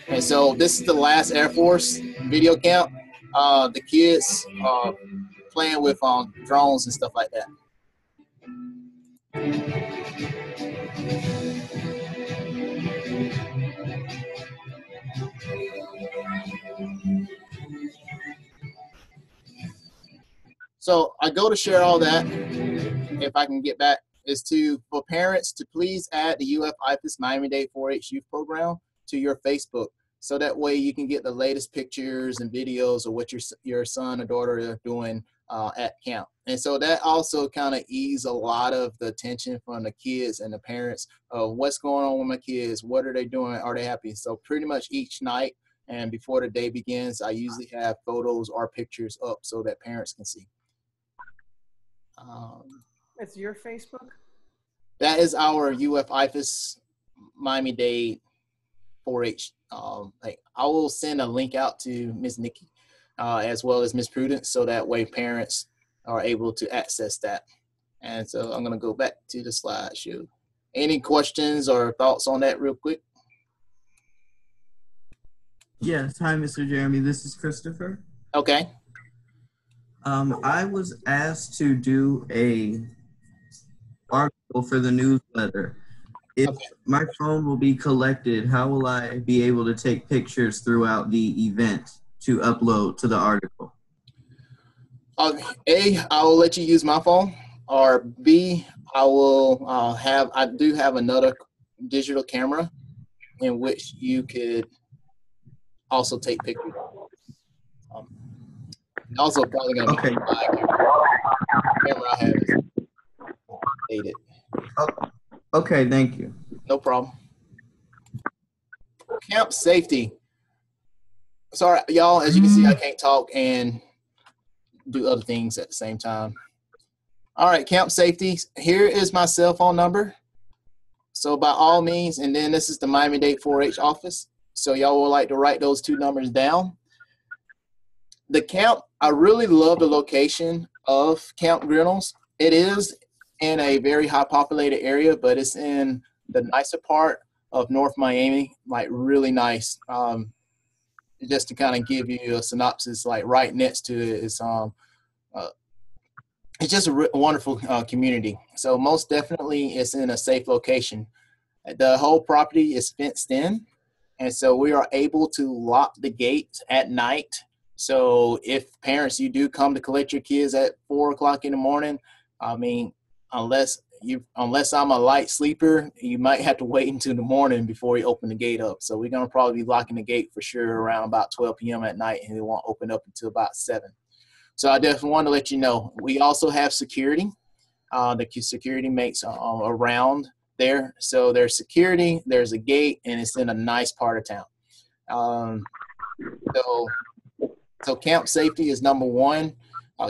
And so this is the last Air Force video camp. The kids playing with drones and stuff like that. So I go to share all that, if I can get back, is for parents to please add the UF IFAS Miami-Dade 4-H Youth Program to your Facebook. So that way you can get the latest pictures and videos of what your son or daughter are doing at camp. And so that also kind of eases a lot of the tension from the kids and the parents of what's going on with my kids, what are they doing, are they happy? So pretty much each night and before the day begins, I usually have photos or pictures up so that parents can see. It's your Facebook? That is our UF IFAS Miami-Dade 4-H. I will send a link out to Ms. Nikki as well as Ms. Prudence, so that way parents are able to access that. And so I'm going to go back to the slideshow. Any questions or thoughts on that real quick? Yes. Hi, Mr. Jeremy. This is Christopher. Okay. I was asked to do a article for the newsletter. If my phone will be collected, how will I be able to take pictures throughout the event to upload to the article? A, I will let you use my phone, or B, I do have another digital camera in which you could also take pictures. Also probably going to be my camera I have is dated. Okay, thank you. No problem. Camp safety. Sorry, y'all, as you can see, I can't talk and do other things at the same time. All right, camp safety. Here is my cell phone number. So by all means, and then this is the Miami-Dade 4-H office. So y'all would like to write those two numbers down. The camp, I really love the location of Camp Grinnell's. It is in a very high populated area, but it's in the nicer part of North Miami, like really nice. Just to kind of give you a synopsis, like right next to it is it's just a wonderful community. So most definitely it's in a safe location. The whole property is fenced in, And so we are able to lock the gates at night. So if parents, you do come to collect your kids at 4 o'clock in the morning, I mean, unless I'm a light sleeper, you might have to wait until the morning before you open the gate up. So we're going to probably be locking the gate for sure around about 12 p.m. at night, and it won't open up until about 7. So I definitely want to let you know. We also have security. The security mates around there. So there's security, there's a gate, and it's in a nice part of town. So camp safety is number one.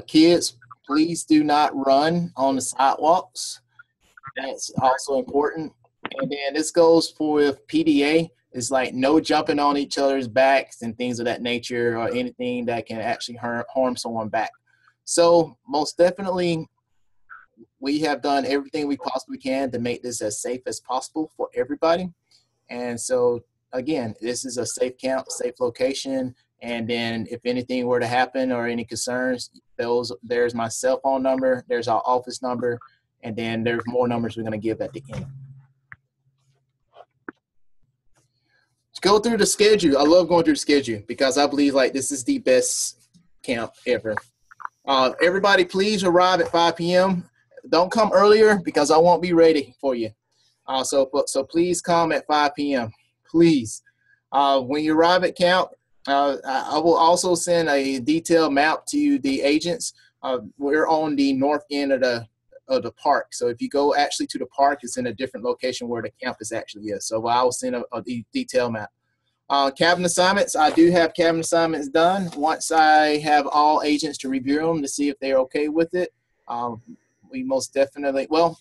Kids, please do not run on the sidewalks. That's also important. And then this goes for with PDA. It's like no jumping on each other's backs and things of that nature, or anything that can actually harm someone back. So most definitely, we have done everything we possibly can to make this as safe as possible for everybody. And so again, this is a safe camp, safe location. And then if anything were to happen or any concerns, there's my cell phone number, there's our office number, and then there's more numbers we're going to give at the end. Let's go through the schedule. I love going through the schedule because I believe like this is the best camp ever. Everybody, please arrive at 5 p.m. Don't come earlier because I won't be ready for you. So please come at 5 p.m. Please. When you arrive at camp, I will also send a detailed map to the agents. We're on the north end of the park. So if you go actually to the park, it's in a different location where the campus actually is. So I will send a detailed map. Cabin assignments, I do have cabin assignments done. Once I have all agents to review them to see if they're okay with it, we most definitely, well,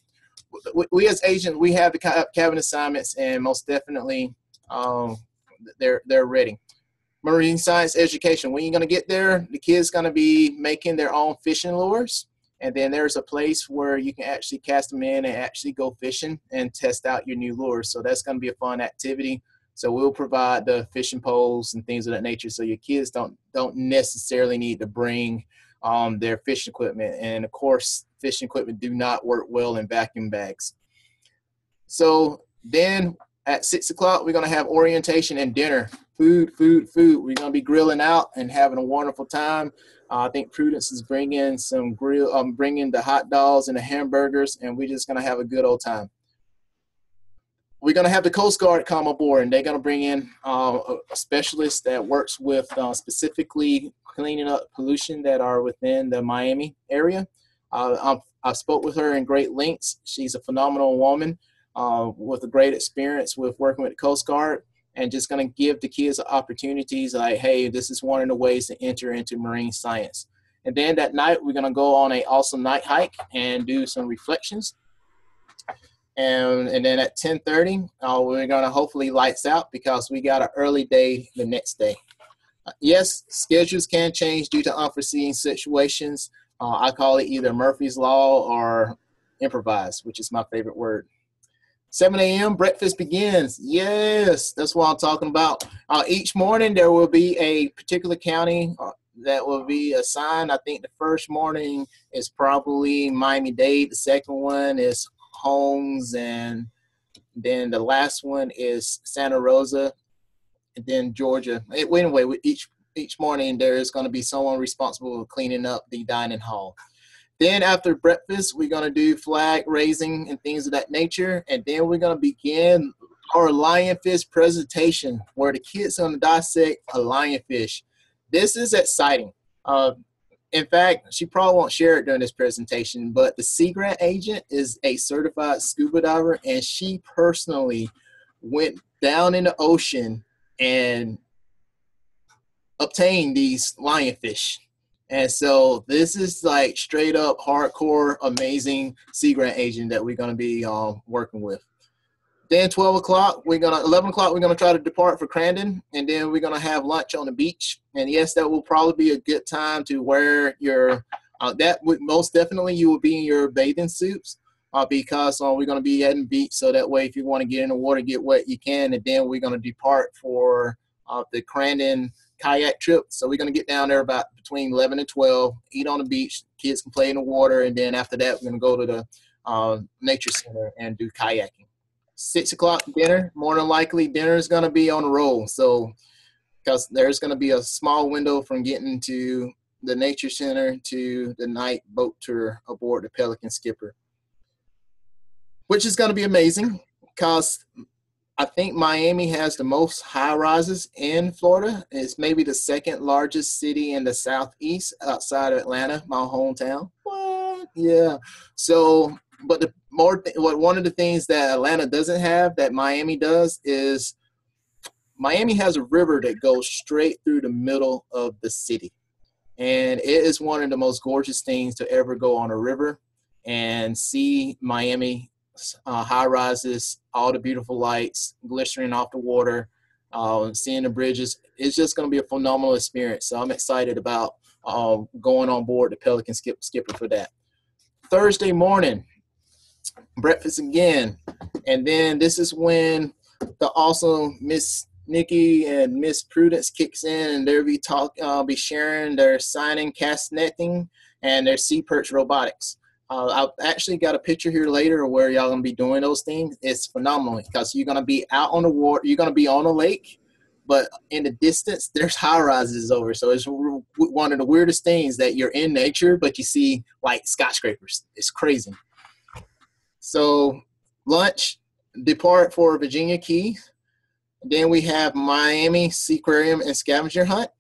we as agents, we have the cabin assignments, and most definitely they're ready. Marine science education. When you're going to get there, the kids going to be making their own fishing lures. And then there's a place where you can actually cast them in and actually go fishing and test out your new lures. So that's going to be a fun activity. So we'll provide the fishing poles and things of that nature. So your kids don't necessarily need to bring their fishing equipment. And of course, fishing equipment do not work well in vacuum bags. So then at 6 o'clock, we're going to have orientation and dinner. Food. We're going to be grilling out and having a wonderful time. I think Prudence is bringing bringing the hot dogs and the hamburgers, and we're just going to have a good old time. We're going to have the Coast Guard come aboard, and they're going to bring in a specialist that works with specifically cleaning up pollution that are within the Miami area. I spoke with her in great lengths. She's a phenomenal woman with a great experience with working with the Coast Guard, and just going to give the kids opportunities like, hey, this is one of the ways to enter into marine science. And then that night, we're going to go on an awesome night hike and do some reflections. And then at 10:30, we're going to hopefully lights out because we got an early day the next day. Yes, schedules can change due to unforeseen situations. I call it either Murphy's Law or improvise, which is my favorite word. 7 a.m. breakfast begins. Yes, that's what I'm talking about. Each morning there will be a particular county that will be assigned. I think the first morning is probably Miami-Dade. The second one is Holmes, and then the last one is Santa Rosa, and then Georgia. Anyway, each morning there is going to be someone responsible for cleaning up the dining hall. Then after breakfast, we're going to do flag raising and things of that nature. And then we're going to begin our lionfish presentation where the kids are going to dissect a lionfish. This is exciting. In fact, she probably won't share it during this presentation, but the Sea Grant agent is a certified scuba diver, and she personally went down in the ocean and obtained these lionfish. And so this is like straight up hardcore, amazing Sea Grant agent that we're going to be working with. Then 11 o'clock, we're going to try to depart for Crandon, and then we're going to have lunch on the beach. And yes, that will probably be a good time to wear your, most definitely you will be in your bathing suits because we're going to be at the beach. So that way, if you want to get in the water, get wet, you can. And then we're going to depart for the Crandon kayak trip. So we're going to get down there about between 11 and 12, eat on the beach, kids can play in the water, and then after that we're going to go to the nature center and do kayaking. 6 o'clock dinner. More than likely, dinner is going to be on the roll. So, because there's going to be a small window from getting to the nature center to the night boat tour aboard the Pelican Skipper, which is going to be amazing because I think Miami has the most high rises in Florida. It's maybe the second largest city in the Southeast outside of Atlanta, my hometown. What? Yeah. So, but one of the things that Atlanta doesn't have that Miami does is Miami has a river that goes straight through the middle of the city. And it is one of the most gorgeous things to ever go on a river and see Miami high rises, all the beautiful lights glistening off the water, seeing the bridges. It's just going to be a phenomenal experience. So I'm excited about going on board the Pelican Skipper for that. Thursday morning, breakfast again. And then this is when the awesome Miss Nikki and Miss Prudence kicks in, and they'll be sharing their signing, castaneting, and their sea perch robotics. I've actually got a picture here later of where y'all gonna be doing those things. It's phenomenal because you're gonna be out on the water, you're gonna be on a lake, but in the distance there's high rises over. So it's one of the weirdest things that you're in nature, but you see like skyscrapers. It's crazy. So lunch, depart for Virginia Key. Then we have Miami Seaquarium and Scavenger Hunt.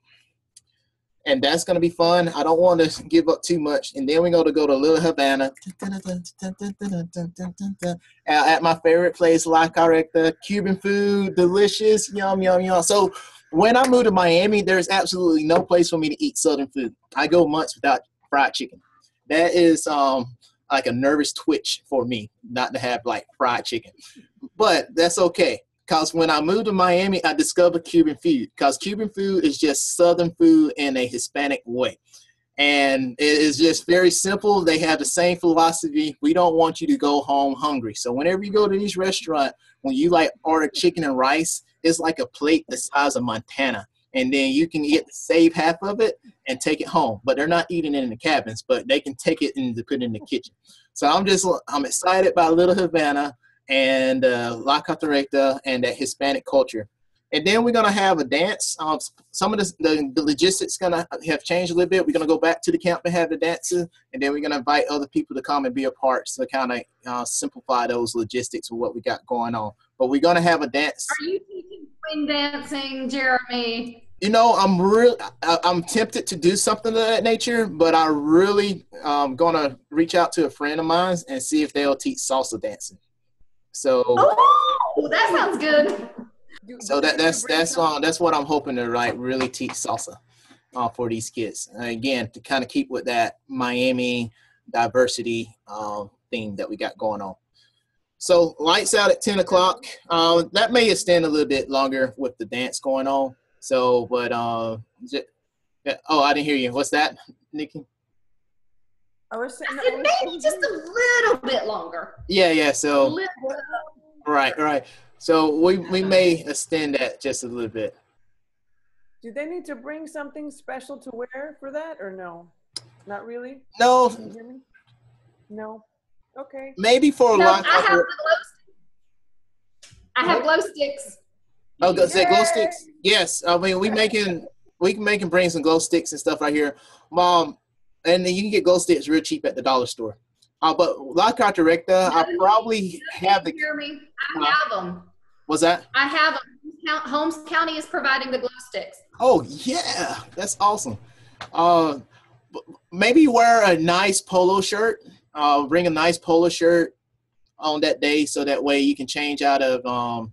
And that's going to be fun. I don't want to give up too much. And then we're going to go to Little Havana at my favorite place, La Carreta. Cuban food, delicious, yum, yum, yum. So when I moved to Miami, there's absolutely no place for me to eat Southern food. I go months without fried chicken. That is like a nervous twitch for me not to have like fried chicken. But that's okay. Because when I moved to Miami, I discovered Cuban food. Because Cuban food is just Southern food in a Hispanic way. And it is just very simple. They have the same philosophy. We don't want you to go home hungry. So whenever you go to these restaurants, when you like order chicken and rice, it's like a plate the size of Montana. And then you can save half of it and take it home. But they're not eating it in the cabins, but they can take it and put it in the kitchen. So I'm excited about Little Havana and La Catarata and that Hispanic culture. And then we're going to have a dance. Some of the logistics going to have changed a little bit. We're going to go back to the camp and have the dances, and then we're going to invite other people to come and be a part to kind of simplify those logistics of what we got going on. But we're going to have a dance. Are you teaching swing dancing, Jeremy? You know, I'm tempted to do something of that nature, but I really going to reach out to a friend of mine and see if they'll teach salsa dancing. So that sounds good. So that's what I'm hoping to really teach salsa for these kids. Again, to kind of keep with that Miami diversity theme that we got going on. So lights out at 10 o'clock. That may extend a little bit longer with the dance going on. So, but I didn't hear you. What's that, Nikki? I was saying maybe just a little bit longer. Yeah. So right. So we may extend that just a little bit. Do they need to bring something special to wear for that, or no? Not really? No. Can you hear me? No. Okay. Maybe for a lot. I have glow sticks. Oh, say glow sticks? Yes. I mean, we can bring some glow sticks and stuff right here, Mom. And then you can get glow sticks real cheap at the dollar store. But La Catarata, I probably have the. Jeremy, I have them. What's that? I have them. Holmes County is providing the glow sticks. Oh yeah, that's awesome. Maybe wear a nice polo shirt. Bring a nice polo shirt on that day, so that way you can change out of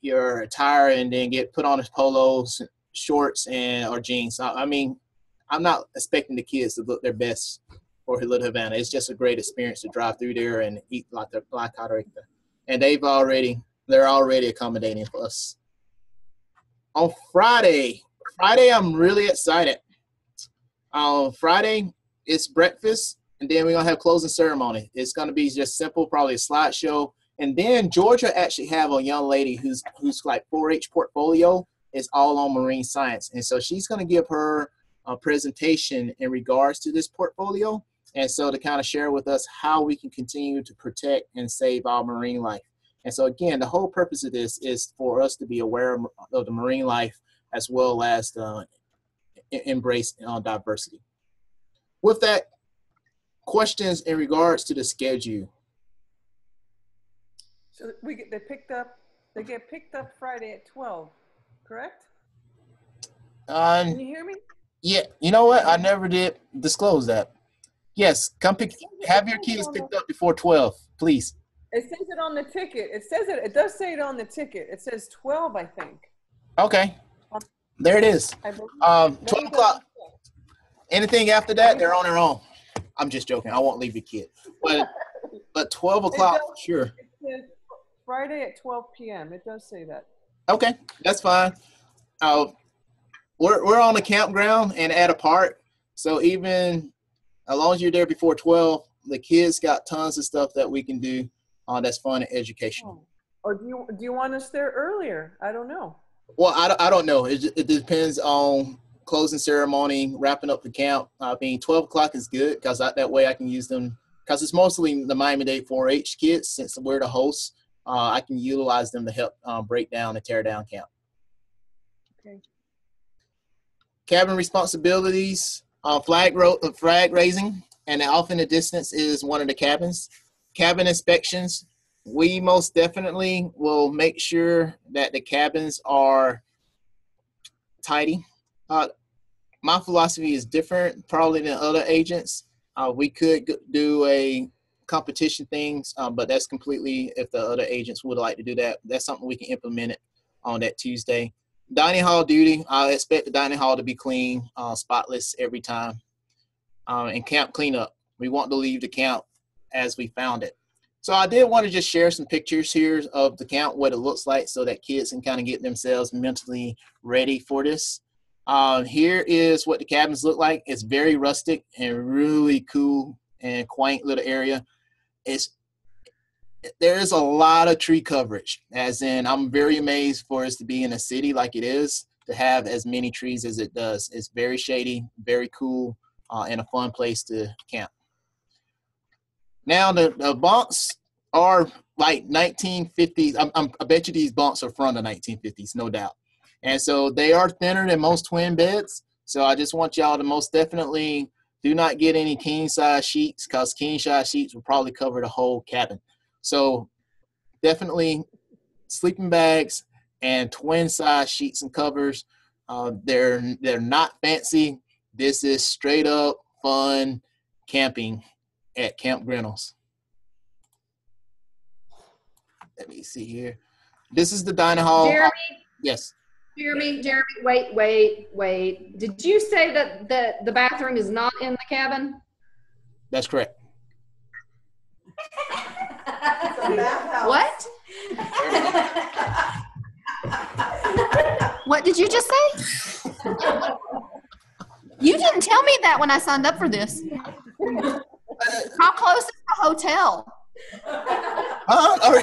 your attire and then put on his polos, shorts, or jeans. I mean, I'm not expecting the kids to look their best for Little Havana. It's just a great experience to drive through there and eat La Catarata. And they're already accommodating for us. On Friday, I'm really excited. On Friday, it's breakfast, and then we're going to have closing ceremony. It's going to be just simple, probably a slideshow. And then Georgia actually have a young lady who's like 4-H portfolio. It's all on marine science. And so she's going to give her a presentation in regards to this portfolio. And so to kind of share with us how we can continue to protect and save our marine life. And so again, the whole purpose of this is for us to be aware of the marine life as well as embrace diversity. With that, questions in regards to the schedule. So they get picked up Friday at 12, correct? Can you hear me? Yeah, you know what? I never did disclose that. Yes, have your kids picked up before 12, please. It says it on the ticket. It does say it on the ticket. It says 12, I think. Okay. There it is. 12 o'clock. Anything after that, they're on their own. I'm just joking. I won't leave your kid. But 12 o'clock, sure. It says Friday at 12 p.m. It does say that. Okay, that's fine. We're on a campground and at a park. So even as long as you're there before 12, the kids got tons of stuff that we can do that's fun and educational. Or do you want us there earlier? I don't know. Well, I don't know. It depends on closing ceremony, wrapping up the camp. 12 o'clock is good because that way I can use them because it's mostly the Miami-Dade 4-H kids. Since we're the hosts, I can utilize them to help break down and tear down camp. Okay. Cabin responsibilities, flag raising, and off in the distance is one of the cabins. Cabin inspections, we most definitely will make sure that the cabins are tidy. My philosophy is different probably than other agents. We could do a competition things, but that's completely if the other agents would like to do that. That's something we can implement it on that Tuesday. Dining hall duty, I expect the dining hall to be clean, spotless every time. And camp cleanup, we want to leave the camp as we found it. So I did want to just share some pictures here of the camp, what it looks like so that kids can kind of get themselves mentally ready for this. Here is what the cabins look like. It's very rustic and really cool and quaint little area. There is a lot of tree coverage, as in I'm very amazed for us to be in a city like it is to have as many trees as it does. It's very shady, very cool, and a fun place to camp. Now the bunks are like 1950s. I bet you these bunks are from the 1950s, no doubt. And so they are thinner than most twin beds. So I just want y'all to most definitely do not get any king size sheets because king size sheets will probably cover the whole cabin. So definitely sleeping bags and twin size sheets and covers. They're not fancy. This is straight up fun camping at Camp Grinnell's. Let me see here. This is the dining hall. Jeremy? Yes. Jeremy, wait. Did you say that the bathroom is not in the cabin? That's correct. What? What did you just say? You didn't tell me that when I signed up for this. How close is the hotel?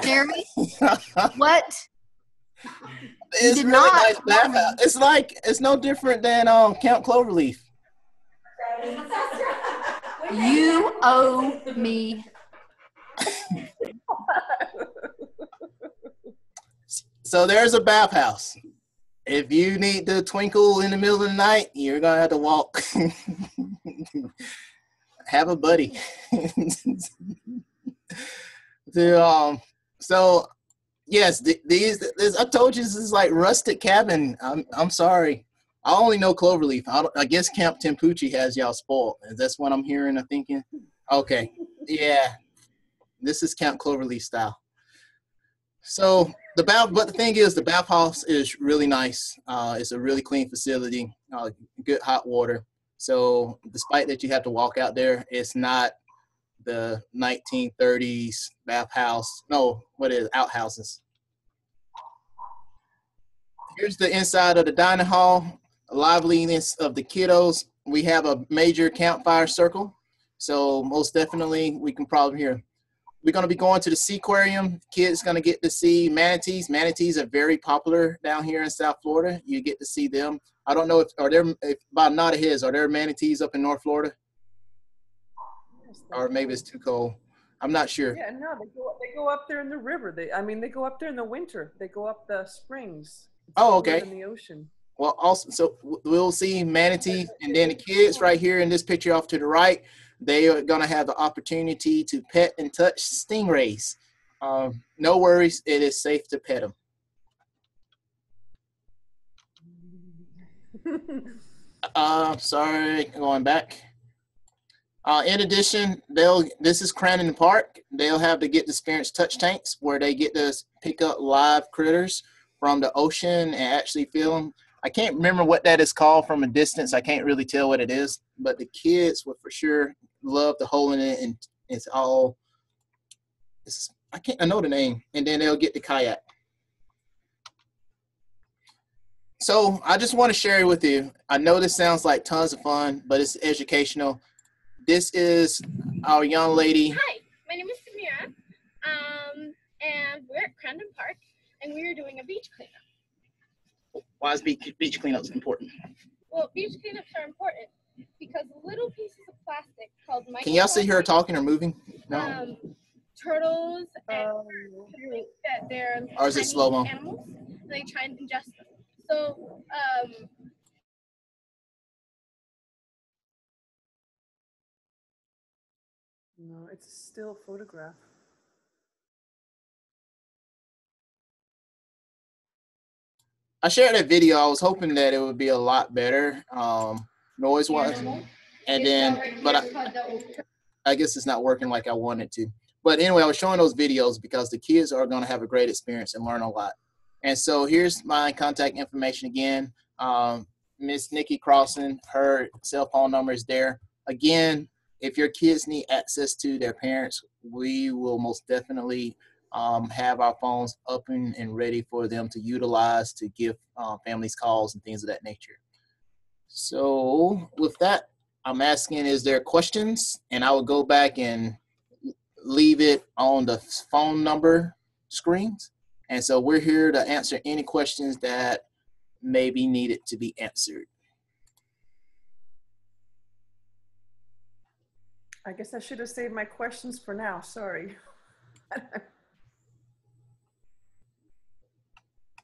Jeremy? What? It's really not nice bathhouse. It's no different than Camp Cloverleaf. You owe me. So there's a bathhouse. If you need to twinkle in the middle of the night, you're gonna have to walk. Have a buddy. So yes, I told you this is like rustic cabin. I'm sorry. I only know Cloverleaf. I guess Camp Tempucci has y'all spoiled. That's what I'm hearing or thinking. Okay, yeah, this is Camp Cloverleaf style. So but the thing is, the bathhouse is really nice. It's a really clean facility. Good hot water. So despite that you have to walk out there, it's not the 1930s bathhouse. No, what is it? Outhouses. Here's the inside of the dining hall. Liveliness of the kiddos. We have a major campfire circle. So most definitely we can probably hear. We're going to be going to the Seaquarium. Kids going to get to see manatees. Manatees are very popular down here in South Florida. You get to see them. I don't know if by a nod of his, are there manatees up in North Florida? Or maybe it's too cold. I'm not sure. Yeah, no, they go up there in the river. They go up there in the winter. They go up the springs. It's Oh, cooler okay. than the ocean. Well, also, so we'll see manatee, and then the kids right here in this picture off to the right, they are going to have the opportunity to pet and touch stingrays. No worries, it is safe to pet them. Sorry, going back. In addition, this is Crandon Park. They'll have to get the experience touch tanks where they get to pick up live critters from the ocean and actually feel them. I can't remember what that is called from a distance. I can't really tell what it is, but the kids will for sure love the hole in it, and I know the name, and then they'll get the kayak. So I just want to share it with you. I know this sounds like tons of fun, but it's educational. This is our young lady. Hi, my name is Samira, and we're at Crandon Park, and we are doing a beach cleanup. Why is beach cleanups important? Well, beach cleanups are important because little pieces of plastic called microplastics. Can y'all see her talking or moving? No. Turtles and think that they're or is it slow-mo? Animals, and they try and ingest them. So, No, it's a still photograph. I shared that video. I was hoping that it would be a lot better noise-wise, and then, but I guess it's not working like I wanted to. But anyway, I was showing those videos because the kids are going to have a great experience and learn a lot. And so here's my contact information again. Miss Nikki Crossan, her cell phone number is there. Again, if your kids need access to their parents, we will most definitely have our phones up and ready for them to utilize to give families calls and things of that nature. So with that, I'm asking, is there questions? And I will go back and leave it on the phone number screens. And so we're here to answer any questions that may be needed to be answered. I guess I should have saved my questions for now. Sorry.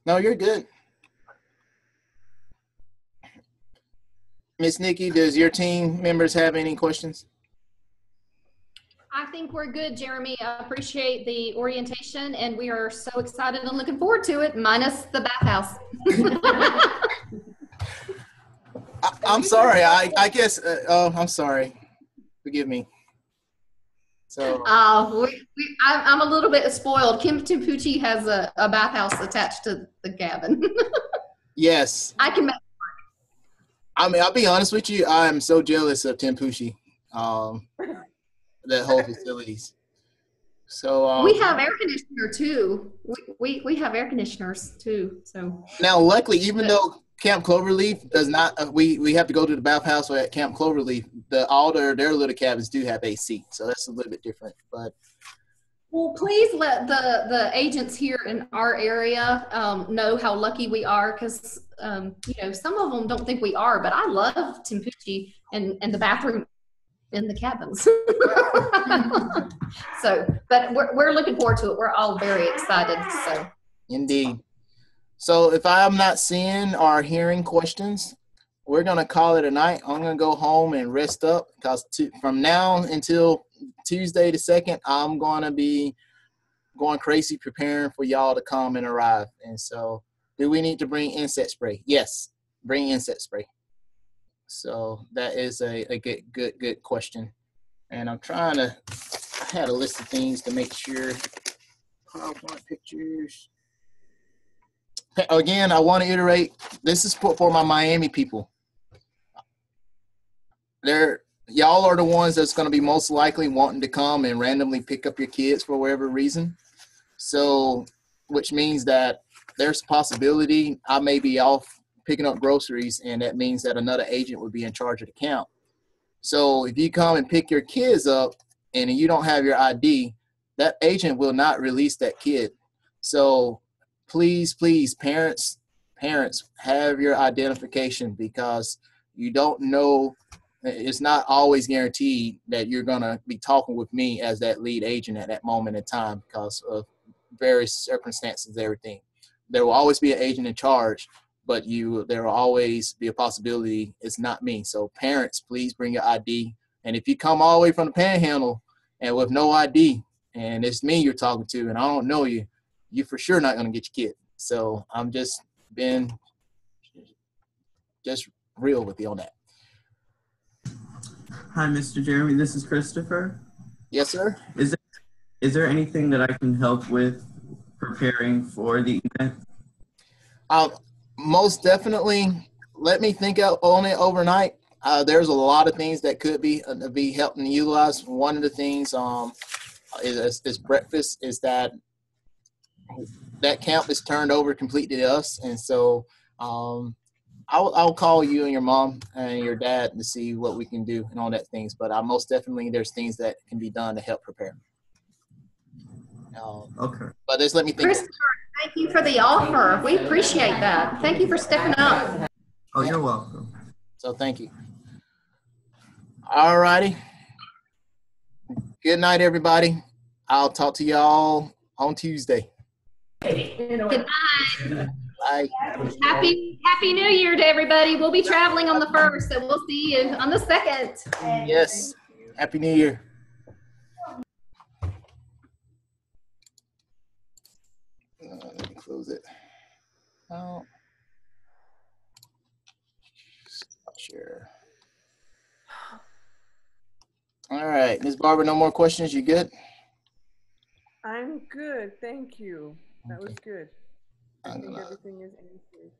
No, you're good. Miss Nikki, does your team members have any questions? I think we're good, Jeremy. I appreciate the orientation, and we are so excited and looking forward to it, minus the bathhouse. I'm sorry. I guess, I'm sorry. Forgive me. So I'm a little bit spoiled. Kim Timpucci has a bathhouse attached to the cabin. Yes. I can make. I mean, I'll be honest with you. I am so jealous of Timpucci, that whole facilities. So we have air conditioner too. We have air conditioners too. So now, luckily, even though Camp Cloverleaf does not, we have to go to the bathhouse at Camp Cloverleaf. All their little cabins do have AC, so that's a little bit different. But well, please let the agents here in our area know how lucky we are, because some of them don't think we are, but I love Timpucci and the bathroom in the cabins. So, but we're looking forward to it. We're all very excited. So indeed. So if I'm not seeing or hearing questions, we're going to call it a night. I'm going to go home and rest up, because from now until Tuesday the 2nd, I'm going to be going crazy preparing for y'all to come and arrive. And so do we need to bring insect spray? Yes, bring insect spray. So that is a good question. And I had a list of things to make sure. PowerPoint pictures. Again, I want to iterate, this is for my Miami people. Y'all are the ones that's going to be most likely wanting to come and randomly pick up your kids for whatever reason. So, which means that there's a possibility I may be off picking up groceries, and that means that another agent would be in charge of the count. So if you come and pick your kids up and you don't have your ID, that agent will not release that kid. So please, parents, have your identification, because you don't know it's not always guaranteed that you're going to be talking with me as that lead agent at that moment in time because of various circumstances, everything. There will always be an agent in charge, but there will always be a possibility it's not me. So parents, please bring your ID. And if you come all the way from the Panhandle and with no ID, and it's me you're talking to, and I don't know you, you're for sure not going to get your kid. So I'm just being just real with you on that. Hi, Mr. Jeremy. This is Christopher. Yes, sir. Is there anything that I can help with preparing for the event? Most definitely. Let me think out on it overnight. There's a lot of things that could be helping utilize. One of the things is breakfast. Is that camp is turned over completely to us, and so I'll call you and your mom and your dad to see what we can do and all that things. But most definitely there's things that can be done to help prepare. Okay. But just let me think. Christopher, thank you for the offer. We appreciate that. Thank you for stepping up. Oh, you're welcome. So thank you. All righty. Good night, everybody. I'll talk to y'all on Tuesday. Good night. Bye. Happy New Year to everybody. We'll be traveling on the 1st, so we'll see you on the 2nd. Yes. Happy New Year. Let me close it. Oh. Stop share. All right, Ms. Barber, no more questions? You good? I'm good. Thank you. That was good. I think everything is answered.